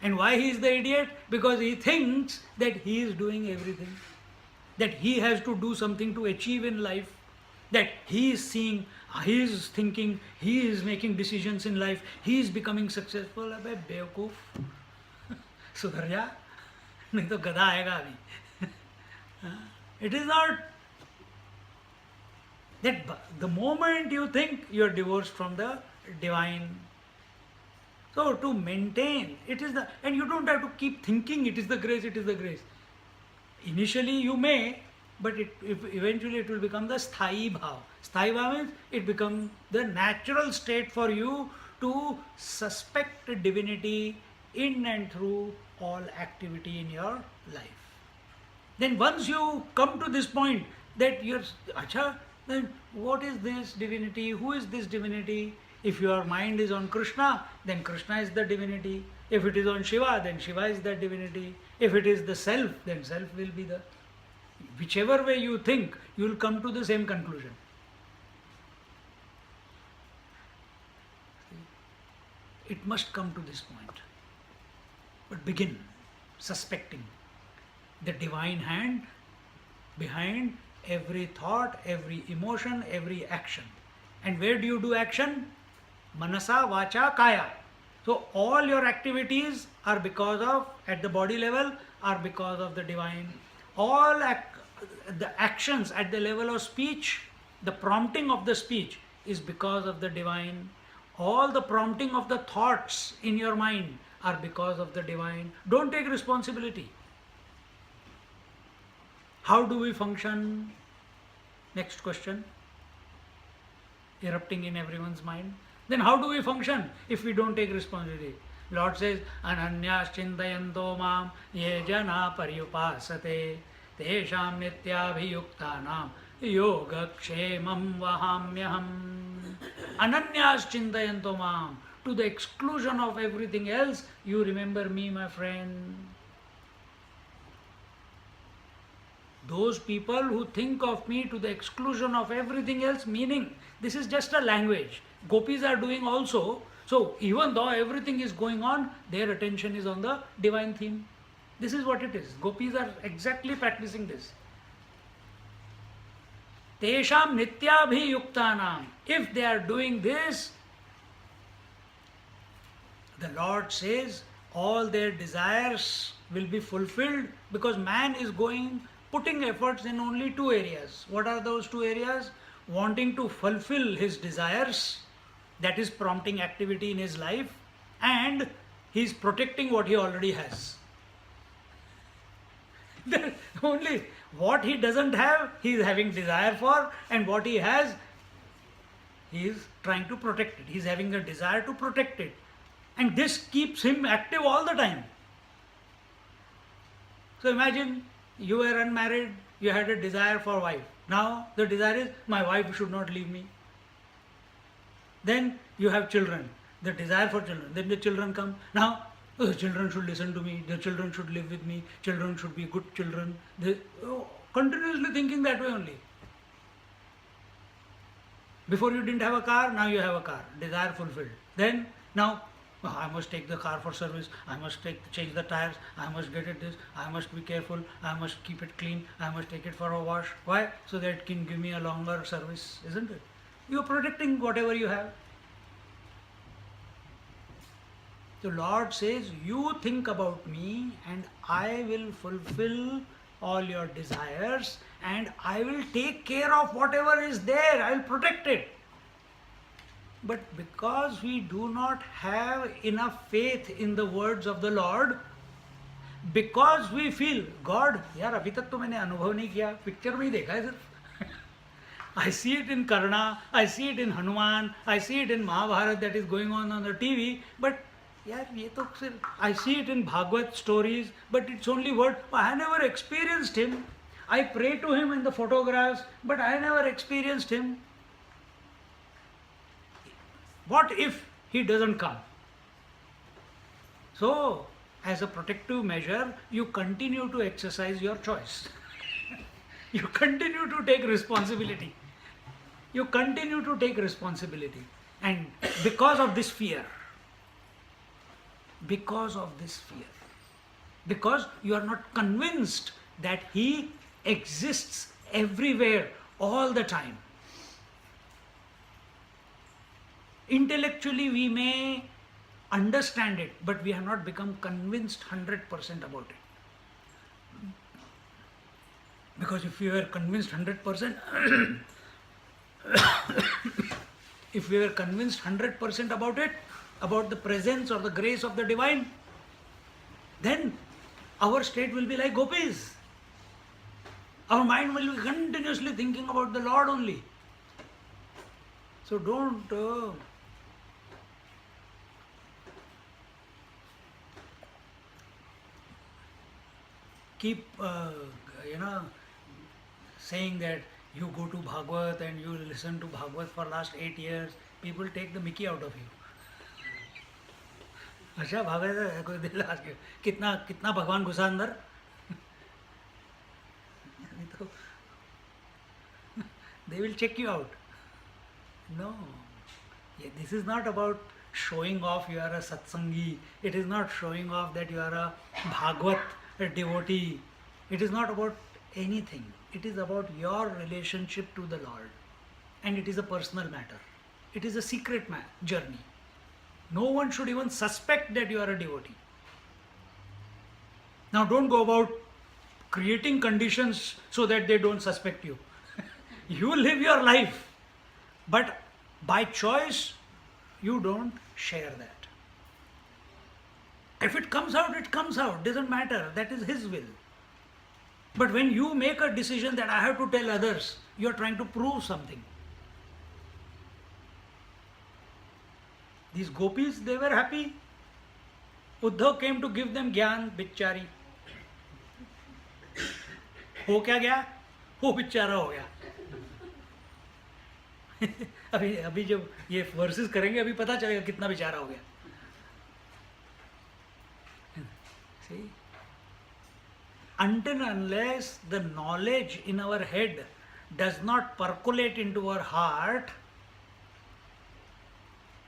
S1: And why he is the idiot? Because he thinks that he is doing everything, that he has to do something to achieve in life, that he is seeing, he is thinking, he is making decisions in life, he is becoming successful. Abhe बेवकूफ, सुधर जा, नहीं तो गधा आएगा अभी. It is not that the moment you think you are divorced from the divine. So to maintain, it is the, and you don't have to keep thinking it is the grace, it is the grace. Initially you may, but eventually it will become the sthayi bhava. Sthayi bhava means it becomes the natural state for you to suspect divinity in and through all activity in your life. Then once you come to this point that you're, acha, then what is this divinity? Who is this divinity? If your mind is on Krishna, then Krishna is the divinity. If it is on Shiva, then Shiva is the divinity. If it is the self, then self will be the... Whichever way you think, you will come to the same conclusion. It must come to this point. But begin suspecting the divine hand behind every thought, every emotion, every action. And where do you do action? Manasa, Vacha, Kaya. So all your activities are because of, at the body level, are because of the divine. All the actions at the level of speech, the prompting of the speech is because of the divine. All the prompting of the thoughts in your mind are because of the divine. Don't take responsibility. How do we function? Next question. Erupting in everyone's mind. Then how do we function if we don't take responsibility? Lord says, Ananyas chintayanto mam ye jana paryupasate tesham nityabhiyuktanam yoga kshemam vahamyaham. Ananyas chintayanto mam. To the exclusion of everything else, you remember me, my friend. Those people who think of me to the exclusion of everything else, meaning this is just a language. Gopis are doing also. So even though everything is going on, their attention is on the divine theme. This is what it is. Gopis are exactly practicing this. Tesham nityabhiyuktanam. If they are doing this, the Lord says all their desires will be fulfilled, because man is putting efforts in only two areas. What are those two areas? Wanting to fulfill his desires, that is prompting activity in his life, and he is protecting what he already has. Only what he doesn't have, he is having desire for, and what he has, he is trying to protect it. He is having a desire to protect it. And this keeps him active all the time. So imagine you were unmarried, you had a desire for wife. Now the desire is, my wife should not leave me. Then you have children, the desire for children. Then the children come. Now the children should listen to me, the children should live with me, children should be good children. They continuously thinking that way only. Before you didn't have a car, now you have a car. Desire fulfilled. Then now, I must take the car for service, I must change the tires, I must get it this, I must be careful, I must keep it clean, I must take it for a wash. Why? So that it can give me a longer service, isn't it? You are protecting whatever you have. The Lord says, you think about me and I will fulfill all your desires and I will take care of whatever is there. I will protect it. But because we do not have enough faith in the words of the Lord, because we feel, God, यार अभी तक तो मैंने अनुभव नहीं किया, picture में ही देखा है सिर्फ. I see it in Karna, I see it in Hanuman, I see it in Mahabharata that is going on the TV, but यार ये तो सिर्फ, I see it in Bhagavad stories, but it's only word. I never experienced him. I pray to him in the photographs, but I never experienced him. What if he doesn't come? So, as a protective measure, you continue to exercise your choice. You continue to take responsibility. You continue to take responsibility. And because of this fear, because you are not convinced that he exists everywhere all the time. Intellectually we may understand it, but we have not become convinced 100% about it. Because if we were convinced 100%, if we were convinced 100% about it, about the presence or the grace of the divine, then our state will be like gopis. Our mind will be continuously thinking about the Lord only. So don't keep saying that you go to Bhagavad and you listen to Bhagavad for last 8 years. People take the mickey out of you. अच्छा भागवत है कोई दिल आज के कितना भगवान घुसा अंदर. तो they will check you out. No, this is not about showing off you are a satsangi. It is not showing off that you are a Bhagavat, a devotee. It is not about anything. It is about your relationship to the Lord. And it is a personal matter. It is a secret journey. No one should even suspect that you are a devotee. Now don't go about creating conditions so that they don't suspect you. You live your life. But by choice, you don't share that. If it comes out, it comes out. Doesn't matter. That is his will. But when you make a decision that I have to tell others, you are trying to prove something. These gopis, they were happy. Uddhav came to give them ज्ञान, बिचारी. हो क्या गया? वो बिचारा हो गया. अभी जब ये वर्सेस करेंगे अभी पता चलेगा कितना बेचारा हो गया. See? Until unless the knowledge in our head does not percolate into our heart,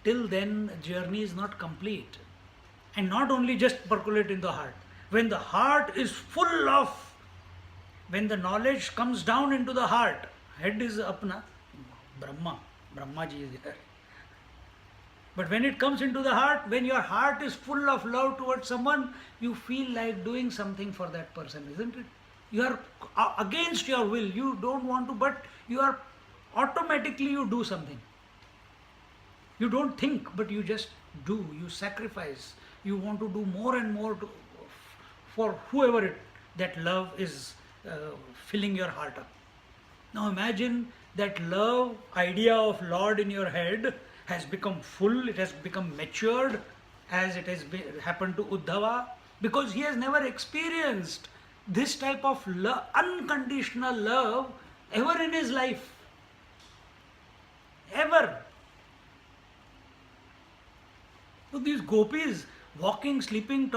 S1: till then journey is not complete. And not only just percolate in the heart. When the heart is full of, when the knowledge comes down into the heart, head is up na, Brahma ji is there. But when it comes into the heart, when your heart is full of love towards someone, you feel like doing something for that person, isn't it? You are against your will, you don't want to, but you are automatically you do something. You don't think, but you just do, you sacrifice. You want to do more and more for whoever that love is filling your heart up. Now imagine that love idea of Lord in your head has become full, it has become matured as it has happened to Uddhava, because he has never experienced this type of love, unconditional love ever in his life. Ever. So these gopis walking, sleeping,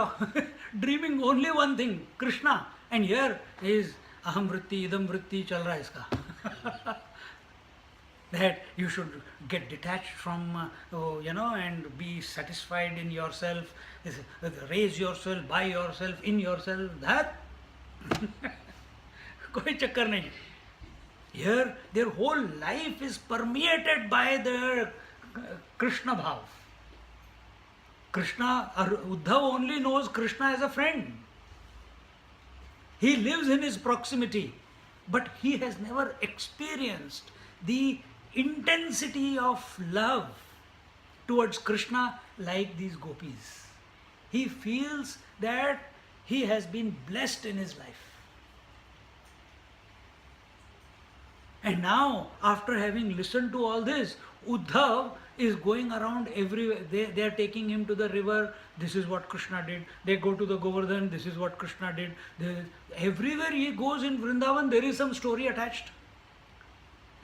S1: dreaming only one thing, Krishna. And here is aham vritti, idam vritti chal raha hai iska. That you should get detached from, and be satisfied in yourself, raise yourself, by yourself, in yourself. That koi chakkar nahi. Here, their whole life is permeated by the Krishna bhav. Krishna, Uddhava only knows Krishna as a friend. He lives in his proximity, but he has never experienced the intensity of love towards Krishna like these gopis. He feels that he has been blessed in his life. And now, after having listened to all this, Uddhav is going around everywhere. They are taking him to the river. This is what Krishna did. They go to the Govardhan. This is what Krishna did. Everywhere he goes in Vrindavan, there is some story attached.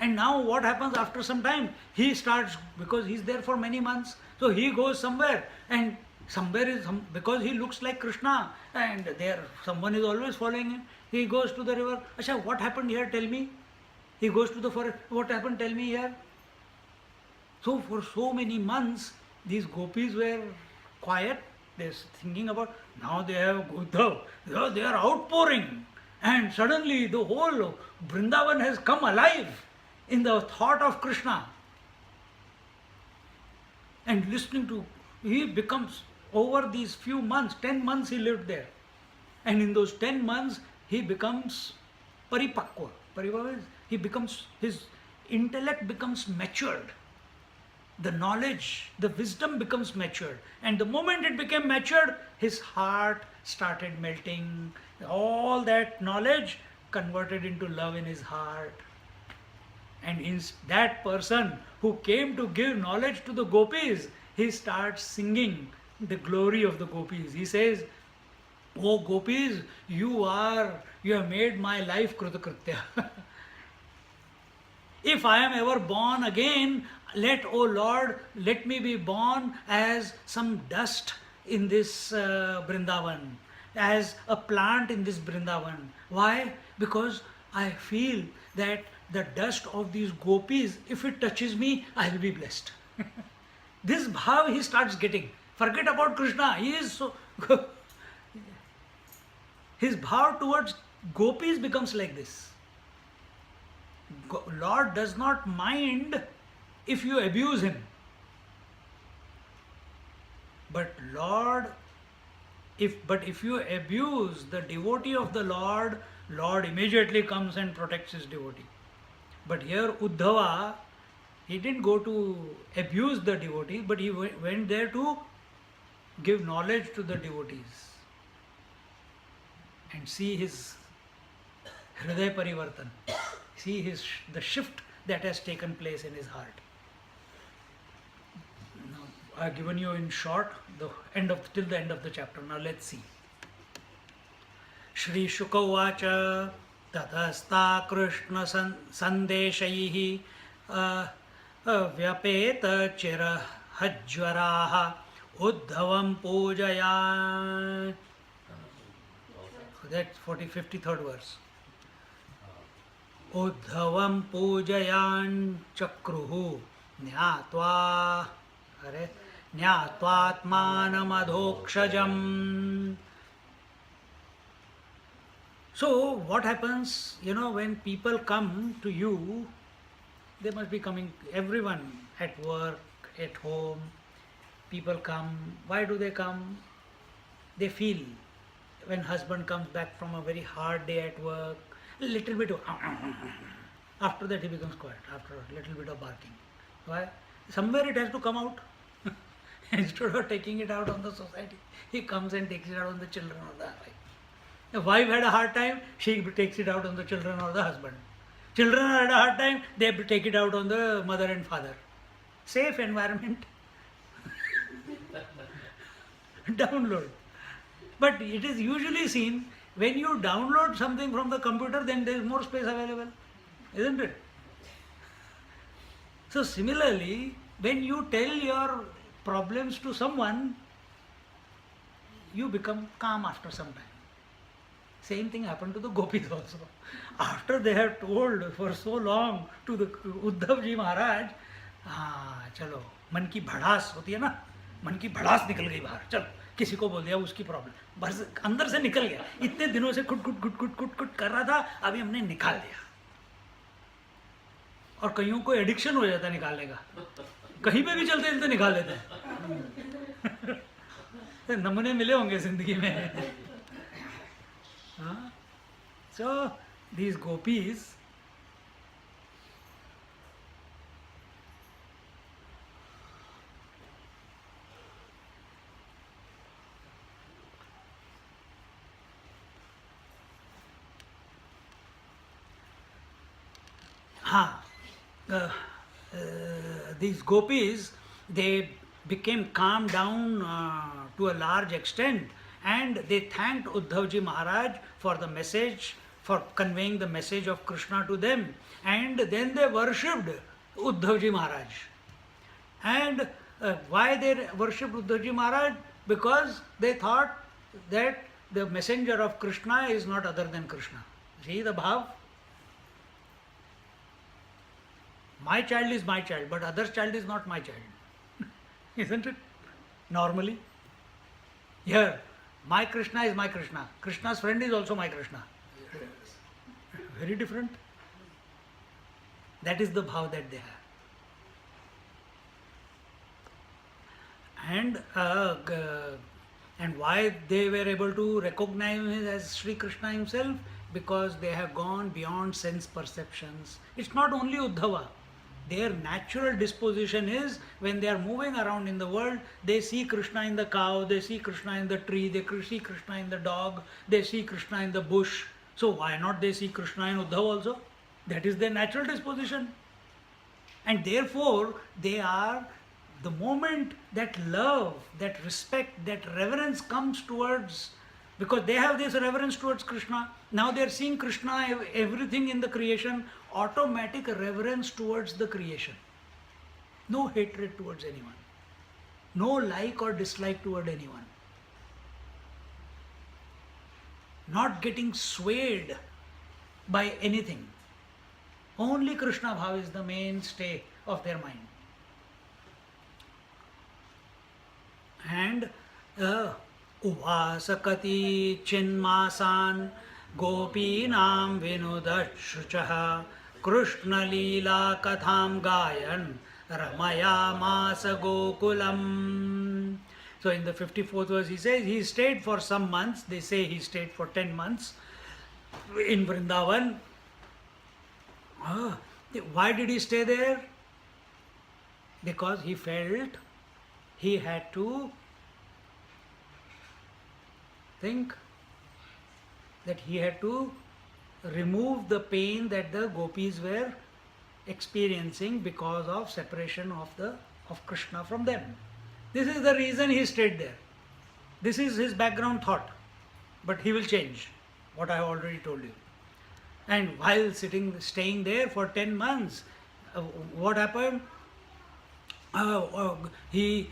S1: And now what happens after some time? He starts, because he's there for many months, so he goes somewhere, and somewhere is because he looks like Krishna, and there someone is always following him. He goes to the river. Asha, what happened here? Tell me. He goes to the forest. What happened? Tell me here. So for so many months, these gopis were quiet. They're thinking about, now they have Uddhav. They are outpouring. And suddenly the whole Vrindavan has come alive in the thought of Krishna. And listening to, he becomes, over these few months, 10 months he lived there. And in those 10 months, he becomes paripakwa. Paripakwa is, he becomes, his intellect becomes matured. The knowledge, the wisdom becomes matured. And the moment it became matured, his heart started melting. All that knowledge converted into love in his heart. And in that person who came to give knowledge to the gopis, he starts singing the glory of the gopis. He says, "Oh gopis, you have made my life kritakritya. If I am ever born again, let, O Lord, let me be born as some dust in this Vrindavan, as a plant in this Vrindavan." Why? Because I feel that the dust of these gopis, if it touches me, I will be blessed. This bhav he starts getting. Forget about Krishna. He is so his bhav towards gopis becomes like this. Lord does not mind if you abuse him. But if you abuse the devotee of the Lord, Lord immediately comes and protects his devotee. But here Uddhava, he didn't go to abuse the devotee, but he went there to give knowledge to the devotees and see his hriday parivartan, see the shift that has taken place in his heart. Now, I've given you in short till the end of the chapter. Now let's see. Shri Shuka Uvacha Tatasta Krishna Sandeshaihi Vyapeta Chira Hajvaraha Uddhavam Pujaya. That's 53rd verse. Uddhavam Pujayan Chakruhu Nyatva Nyatvatmanam Adhokshajam. So what happens, when people come to you, they must be coming, everyone at work, at home, people come. Why do they come? They feel, when husband comes back from a very hard day at work, a little bit of after that he becomes quiet, after a little bit of barking. Why? Somewhere it has to come out. Instead of taking it out on the society, he comes and takes it out on the children or the wife. The wife had a hard time, she takes it out on the children or the husband. Children had a hard time, they take it out on the mother and father. Safe environment. Download. But it is usually seen, when you download something from the computer, then there is more space available. Isn't it? So similarly, when you tell your problems to someone, you become calm after some time. Same thing happened to the gopis also. After they have told for so long to the Uddhavji Maharaj, चलो मन की भड़ास होती है ना, मन की भड़ास निकल गई बाहर, चलो किसी को बोल दिया उसकी प्रॉब्लम बस अंदर से निकल गया, इतने दिनों से कुट कुट कुट कुट कुट कुट कर रहा था, अभी हमने निकाल दिया. और कईयों को एडिक्शन हो जाता है निकालने का, कहीं पे भी चलते चलते निकाल लेते हैं. नमूने मिले होंगे जिंदगी में. So these gopis, these gopis, they became calmed down to a large extent, and they thanked Uddhavji Maharaj for the message, for conveying the message of Krishna to them, and then they worshipped Uddhavji Maharaj. And why they worshipped Uddhavji Maharaj? Because they thought that the messenger of Krishna is not other than Krishna. See the bhav? My child is my child, but other's child is not my child. Isn't it? Normally. Here, my Krishna is my Krishna. Krishna's friend is also my Krishna. Very different. That is the bhav that they have. And why they were able to recognize him as Sri Krishna himself? Because they have gone beyond sense perceptions. It's not only Uddhava. Their natural disposition is, when they are moving around in the world, they see Krishna in the cow, they see Krishna in the tree, they see Krishna in the dog, they see Krishna in the bush. So why not they see Krishna in Uddhava also? That is their natural disposition. And therefore, they are, the moment that love, that respect, that reverence comes towards, because they have this reverence towards Krishna, now they are seeing Krishna, everything in the creation, automatic reverence towards the creation. No hatred towards anyone. No like or dislike toward anyone. Not getting swayed by anything. Only Krishna bhav is the mainstay of their mind. And Uvasakati chinmasan gopinam vinudashuchaha Krishna leela katham gayan ramayamasa gokulam. So in the 54th verse he says he stayed for some months. They say he stayed for 10 months in Vrindavan. Why did he stay there? Because he felt he had to think that he had to remove the pain that the gopis were experiencing because of separation of Krishna from them. This is the reason he stayed there. This is his background thought. But he will change, what I have already told you. And while staying there for 10 months, what happened? He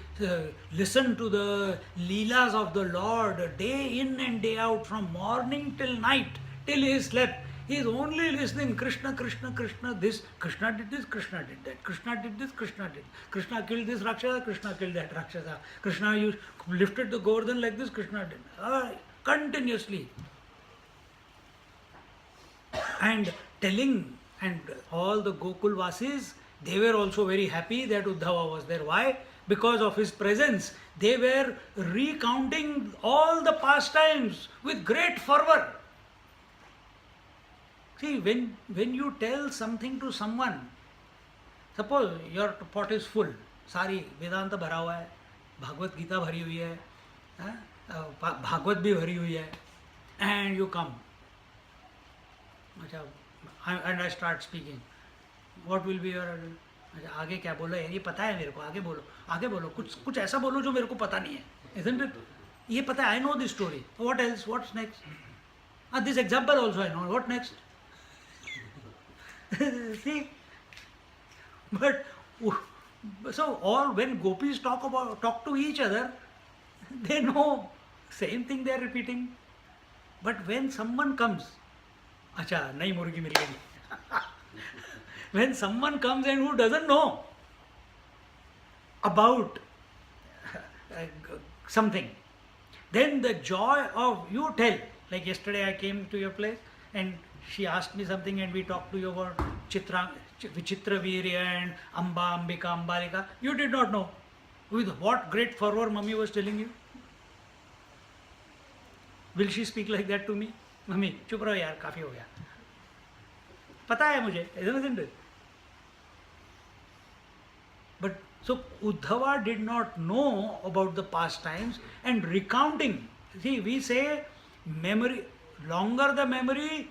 S1: listened to the leelas of the Lord day in and day out, from morning till night, till he slept. He is only listening, Krishna, Krishna, Krishna, this, Krishna did this, Krishna did that, Krishna did this, Krishna did. Krishna killed this Rakshasa, Krishna killed that Rakshasa. Krishna lifted the Govardhan like this, Krishna did. Continuously. And telling, and all the Gokul Vasis, they were also very happy that Uddhava was there. Why? Because of his presence. They were recounting all the pastimes with great fervor. See, when you tell something to someone, suppose your pot is full, सारी वेदांत भरा हुआ है, भागवत गीता भरी हुई है, भागवत भी भरी हुई है, and you come, and I start speaking. What will be your, आगे क्या बोलो, ये पता है मेरे को, आगे बोलो, कुछ ऐसा बोलो जो मेरे को पता नहीं है, isn't it? ये पता है, I know this story. What else? What's next? This example also I know. What next? See, but so all when gopis talk to each other, they know same thing they are repeating. But when someone comes, acha, nahi murgi mil gayi. When someone comes and who doesn't know about something, then the joy of you tell. Like yesterday I came to your place and she asked me something and we talked to you about Vichitra Virya and Amba, Ambika, Ambalika. You did not know. With what great fervor Mummy was telling you. Will she speak like that to me? Mummy चुप रहो यार, काफी हो गया, पता है मुझे, isn't it? But so Uddhava did not know about the pastimes, and recounting. See, we say memory, longer the memory,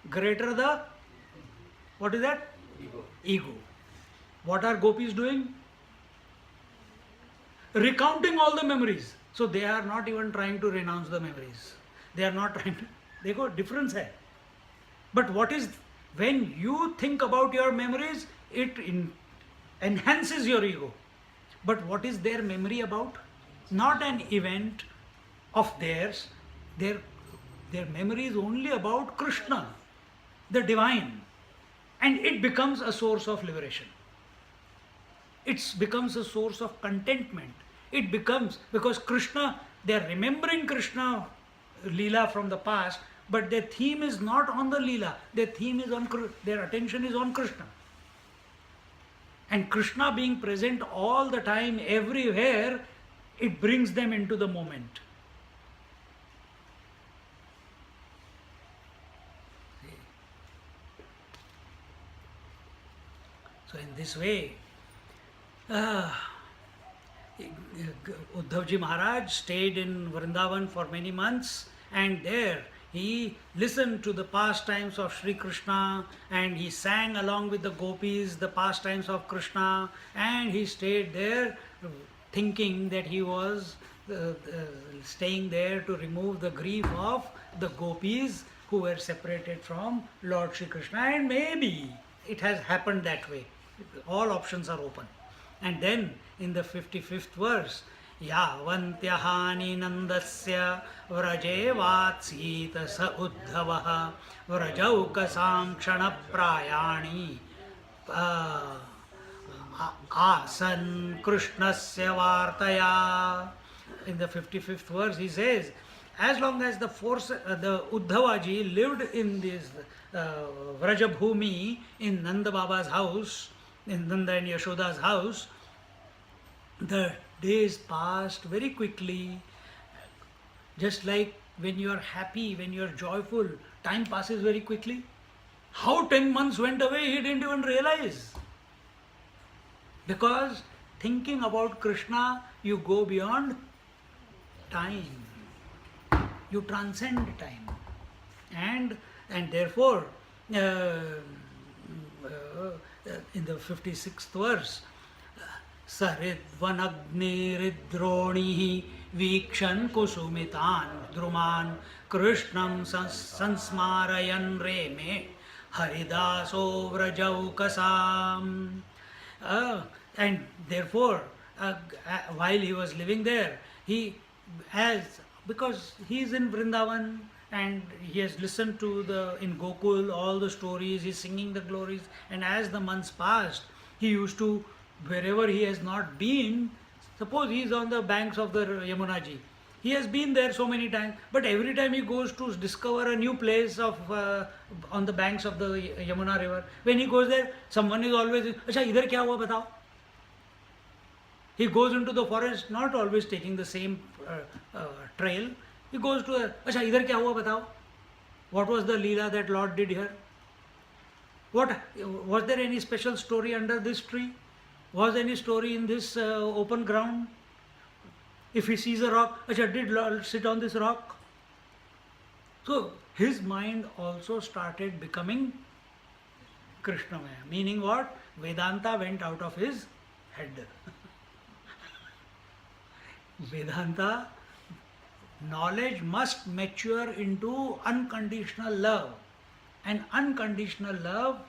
S1: greater the, what is that? Ego. What are gopis doing? Recounting all the memories. So they are not even trying to renounce the memories. They are not trying to, देखो difference है. But what is, when you think about your memories, it enhances your ego. But what is their memory about? Not an event of theirs. Their memory is only about Krishna, the divine. And it becomes a source of liberation. It becomes a source of contentment. It becomes, because Krishna, they are remembering Krishna leela from the past, but their theme is not on the leela. Their theme is on, their attention is on Krishna. And Krishna being present all the time, everywhere, it brings them into the moment. So in this way, Uddhavji Maharaj stayed in Vrindavan for many months, and there he listened to the pastimes of Sri Krishna, and he sang along with the gopis the pastimes of Krishna, and he stayed there thinking that he was staying there to remove the grief of the gopis who were separated from Lord Sri Krishna. And maybe it has happened that way. All options are open. And then in the 55th verse, Yavantyahani nandasya vraje vatsita sa uddhavaha vrajaukasam kshana prayani asan krishnasya vartaya. In the 55th verse he says, as long as the Uddhavaji lived in this Vraja Bhumi, in Nanda Baba's house, in Nanda and Yashoda's house, the days passed very quickly. Just like when you are happy, when you are joyful, time passes very quickly. How 10 months went away, he didn't even realize. Because thinking about Krishna, you go beyond time. You transcend time. And therefore, in the 56th verse, Saridvanagniridronihi vikshan kusumitan druman krishnam sansmarayan reme haridaso vrajaukasam. And therefore, while he was living there, because he is in Vrindavan, and he has listened to in Gokul all the stories, he is singing the glories, and as the months passed, he used to, wherever he has not been, suppose he is on the banks of the Yamuna Ji, he has been there so many times, but every time he goes to discover a new place on the banks of the Yamuna river, when he goes there, someone is always, "Acha, idhar kya hua batao?" He goes into the forest, not always taking the same trail. He goes to, "Acha, idhar kya hua batao? What was the leela that Lord did here? Was there any special story under this tree? Was any story in this open ground? If he sees a rock, "Acha, did Lord sit on this rock?" So his mind also started becoming Krishnamaya. Meaning what? Vedanta went out of his head. Vedanta, knowledge must mature into unconditional love, and unconditional love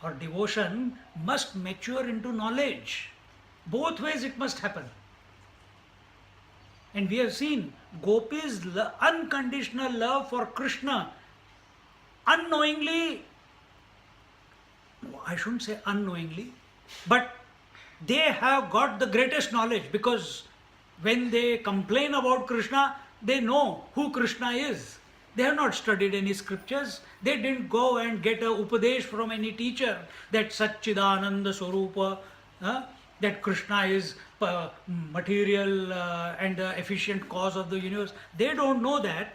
S1: or devotion must mature into knowledge. Both ways it must happen. And we have seen gopis' unconditional love for Krishna, unknowingly, I shouldn't say unknowingly, but they have got the greatest knowledge, because when they complain about Krishna, they know who Krishna is. They have not studied any scriptures. They didn't go and get a upadesh from any teacher that Satchidananda Swarupa, that Krishna is material and the efficient cause of the universe. They don't know that.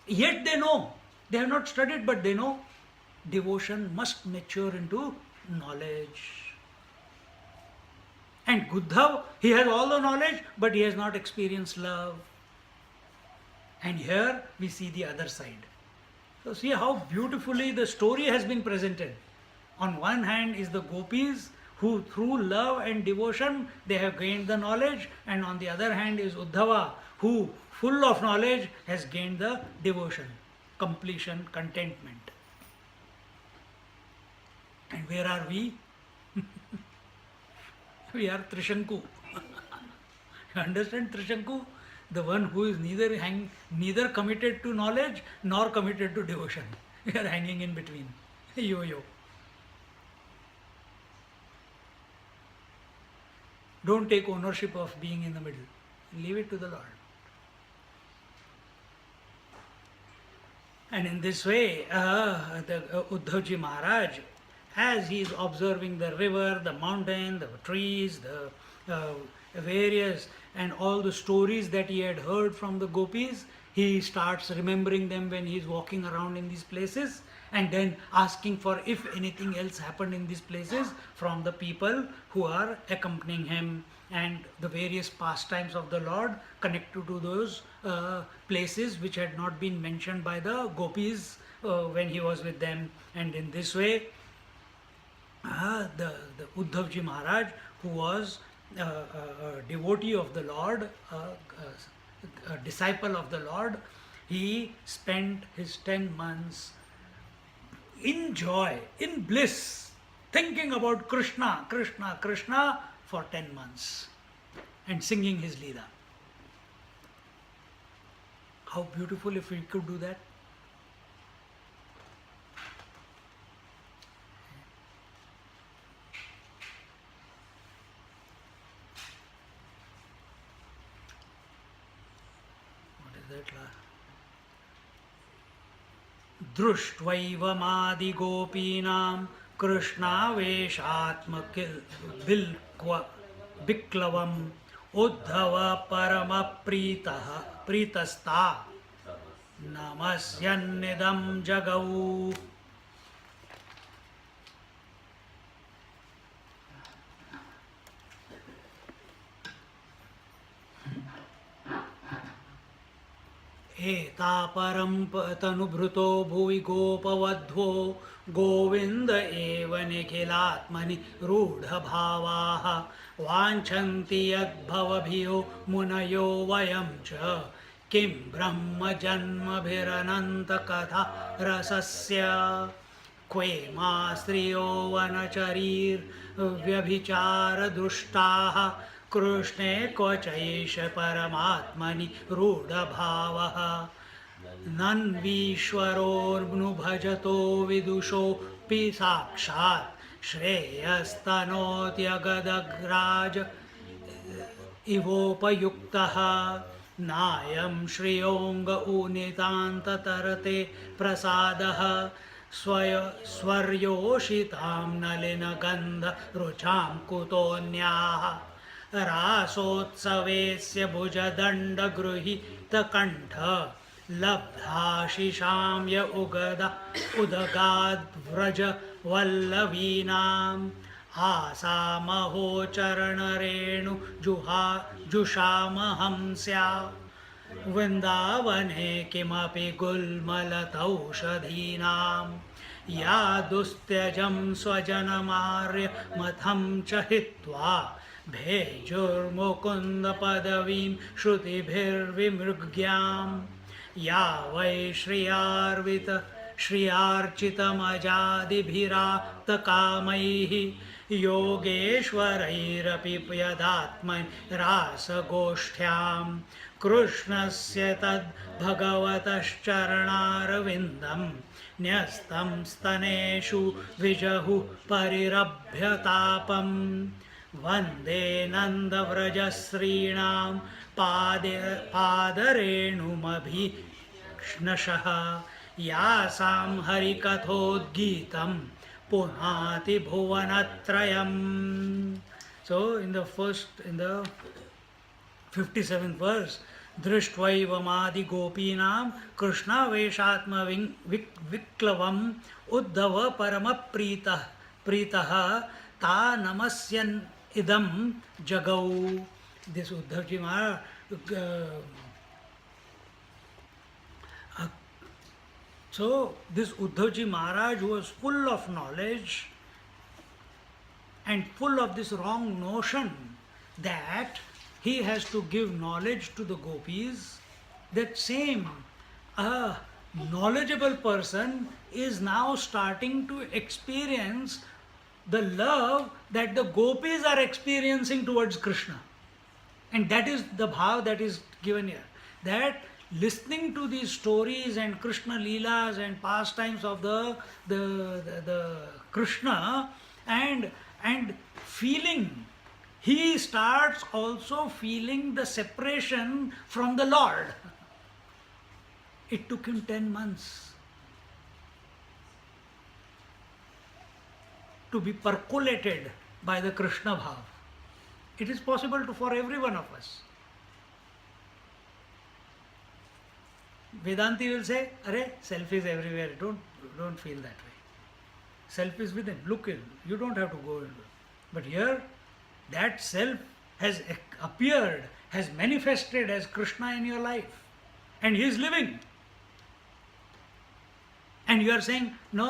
S1: Yet they know. They have not studied, but they know devotion must mature into knowledge. And Uddhav, he has all the knowledge, but he has not experienced love. And here we see the other side. So see how beautifully the story has been presented. On one hand is the gopis who through love and devotion they have gained the knowledge, and on the other hand is Uddhava who full of knowledge has gained the devotion, completion, contentment. And where are we? We are Trishanku. You understand Trishanku? The one who is neither committed to knowledge nor committed to devotion. We are hanging in between. Yo-yo. Don't take ownership of being in the middle. Leave it to the Lord. And in this way, the Uddhavji Maharaj, as he is observing the river, the mountain, the trees, the various and all the stories that he had heard from the gopis, he starts remembering them when he is walking around in these places, and then asking for if anything else happened in these places from the people who are accompanying him, and the various pastimes of the Lord connected to those places which had not been mentioned by the gopis when he was with them. And in this way, the Uddhavji Maharaj, who was a devotee of the Lord, a disciple of the Lord, he spent his 10 months in joy, in bliss, thinking about Krishna, Krishna, Krishna for 10 months and singing his leela. How beautiful if we could do that. दृष्ट्वैवमादिगोपीनां कृष्णावेशात्मविक्लवम् Uddhav परमप्रीतः प्रीतस्ता नमस्यन्निदं जगौ. एतापरं तनुभृतो भुवि गोपवध्वो गोविन्द एव निखिलात्मनि रूढभावाः वाञ्छन्ति यद्भवभियो मुनयो वयं च किं ब्रह्मजन्मभिरनन्तकथा रसस्य क्वेमा स्त्रियो वनचरीर्व्यभिचारदुष्टाः कृष्णे क्वचैष परमात्मनि रूढभावः नन्वीश्वरोऽनुभजतो विदुषोऽपि साक्षात् श्रेयस्तनोत्यगदग्राज इवोपयुक्तः नायं श्रियोऽङ्ग उनितान्ततरते प्रसादः स्वर्योषितां नलिनगन्धरुचां कुतोऽन्याः रासोत्सवेस्य भुजदण्डगृहीतकण्ठ लब्धाशिषां य उदगाद्व्रज वल्लवीनाम् आसामहो चरणरेणु जुषामहं स्या वृन्दावने किमपि गुल्मलतौषधीनां या दुस्त्यजं स्वजनमार्यमथं च हित्वा भेजुर्मुकुन्दपदवीं श्रुतिभिर्विमृग्यां या वै श्रियार्चितमजादिभिराप्तकामैः योगेश्वरैरपि यदात्मनि रासगोष्ठ्यां कृष्णस्य तद्भगवतश्चरणारविन्दं न्यस्तं स्तनेषु विजहुः परिरभ्यतापम् वन्दे नन्दव्रजश्रीणां पादरेणुमभिष्णशः यासां हरिकथोद्गीतं पुनाति भुवनत्रयम्. So in the 57th verse, दृष्ट्वैवमादि गोपीनां Krishna वेशात्म विक्लवम Uddhav परम प्रीतः ता नमस्यन idam jagau. This Uddhavji Maharaj, so this Uddhavji Maharaj was full of knowledge and full of this wrong notion that he has to give knowledge to the gopis. That same knowledgeable person is now starting to experience the love that the gopis are experiencing towards Krishna. And that is the bhav that is given here. That listening to these stories and Krishna leelas and pastimes of the Krishna and feeling, he starts also feeling the separation from the Lord. It took him 10 months to be percolated by the Krishna bhav. It is possible for every one of us. Vedanti will say, "Arey, self is everywhere. Don't feel that way. Self is within. Look in. You don't have to go in." But here, that self has appeared, has manifested as Krishna in your life, and he is living. And you are saying, no,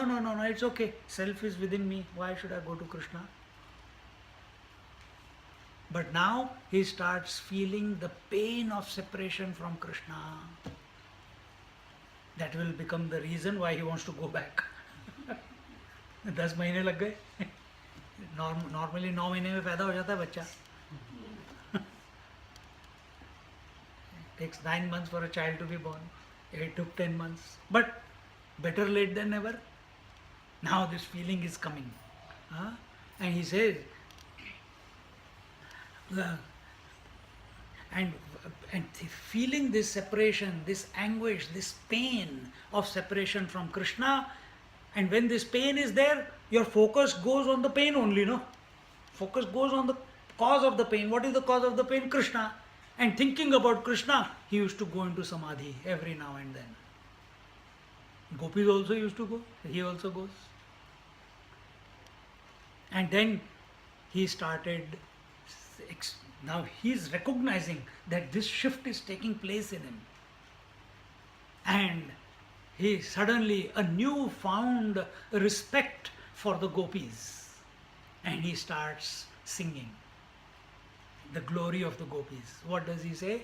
S1: it's okay. Self is within me. Why should I go to Krishna? But now he starts feeling the pain of separation from Krishna. That will become the reason why he wants to go back. 10 महीने लग गए. Normally 9 महीने में पैदा हो जाता है बच्चा. It takes 9 months for a child to be born. It took 10 months. But better late than never. Now this feeling is coming. And he says, and feeling this separation, this anguish, this pain of separation from Krishna, and when this pain is there, your focus goes on the pain only, no? Focus goes on the cause of the pain. What is the cause of the pain? Krishna. And thinking about Krishna, he used to go into samadhi every now and then. Gopis also used to go, he also goes. And then he started, now he is recognizing that this shift is taking place in him. And he suddenly, a new found respect for the gopis. And he starts singing the glory of the gopis. What does he say?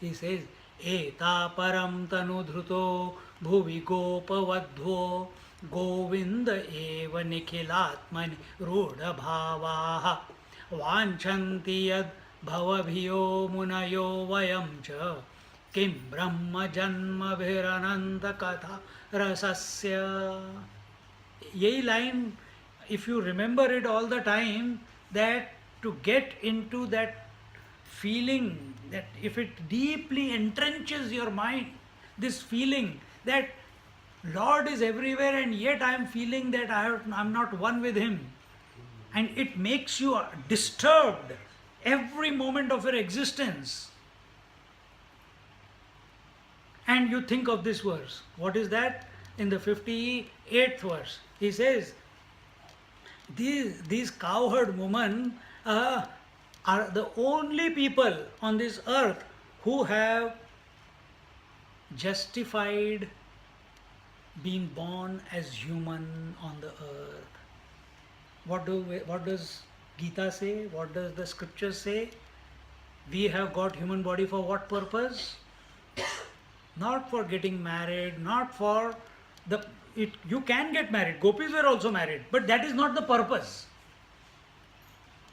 S1: He says, Eta param tanu dhruto bhuvi gopavadhvo govinda eva nikhilatmani rudha bhavaha vanchanti yad bhavabhiyo munayo vayam cha kim brahma janma bhirananta katha rasasya. Yeh line, if you remember it all the time, that to get into that feeling, that if it deeply entrenches your mind, this feeling that Lord is everywhere and yet I am feeling that I'm not one with Him, and it makes you disturbed every moment of your existence. And you think of this verse. What is that? In the 58th verse, he says, these cowherd women are the only people on this earth who have justified being born as human on the earth. What does Gita say? What does the scriptures say? We have got human body for what purpose? Not for getting married, not for you can get married. Gopis were also married, but that is not the purpose.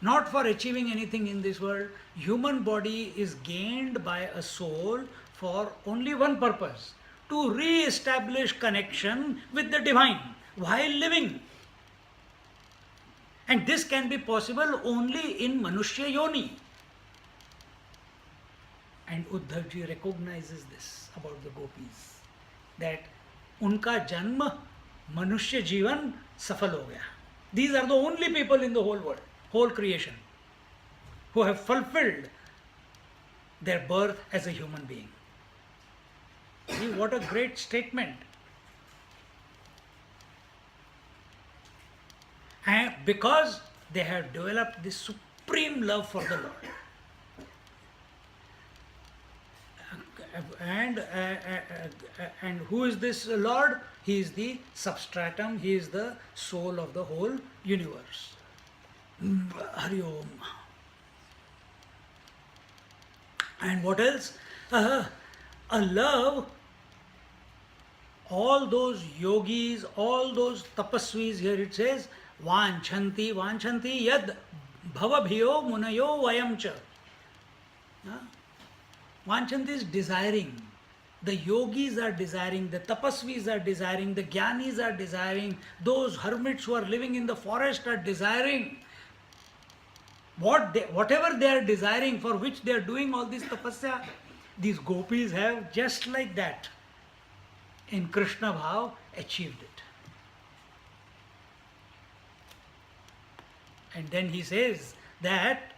S1: Not for achieving anything in this world. Human body is gained by a soul for only one purpose: to re-establish connection with the divine while living. And this can be possible only in Manushya Yoni. And Uddhavji recognizes this about the gopis, that unka janma Manushya Jivan safal ho gaya. These are the only people in the whole world, whole creation, who have fulfilled their birth as a human being. See, what a great statement. And because they have developed this supreme love for the Lord. And who is this Lord? He is the substratum, he is the soul of the whole universe. Hari Om. And what else? A love, all those yogis, all those tapasvis, here it says, vanchanti yad bhavabhiyo munayo vayamcha. Vanchanti is desiring. The yogis are desiring, the tapasvis are desiring, the jnanis are desiring, those hermits who are living in the forest are desiring. Whatever they are desiring, for which they are doing all this tapasya, these gopis have just like that, in Krishna Bhav, achieved it. And then he says that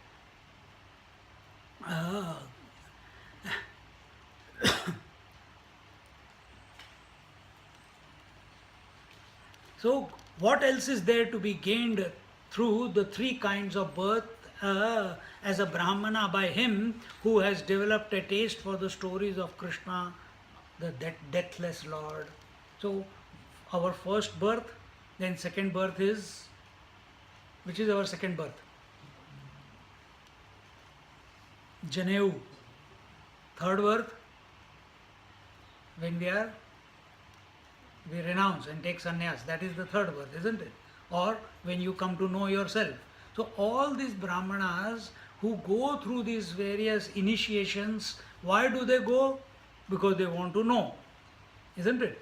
S1: so what else is there to be gained through the three kinds of birth as a Brahmana by him who has developed a taste for the stories of Krishna, the deathless Lord? So our first birth, then second birth is, which is our second birth? Janeu. Third birth, when we renounce and take sannyas, that is the third birth, isn't it? Or when you come to know yourself. So all these Brahmanas who go through these various initiations, why do they go? Because they want to know, isn't it?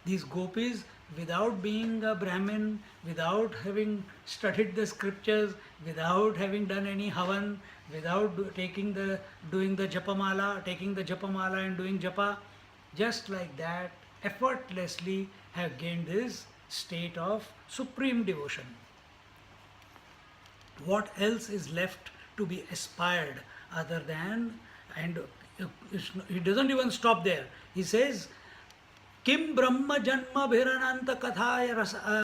S1: These gopis, without being a Brahmin, without having studied the scriptures, without having done any havan, without taking the japamala and doing japa, just like that, effortlessly have gained this state of supreme devotion. What else is left to be aspired other than, and he doesn't even stop there. He says, Kim Brahma Janma Bhirananta Kathaya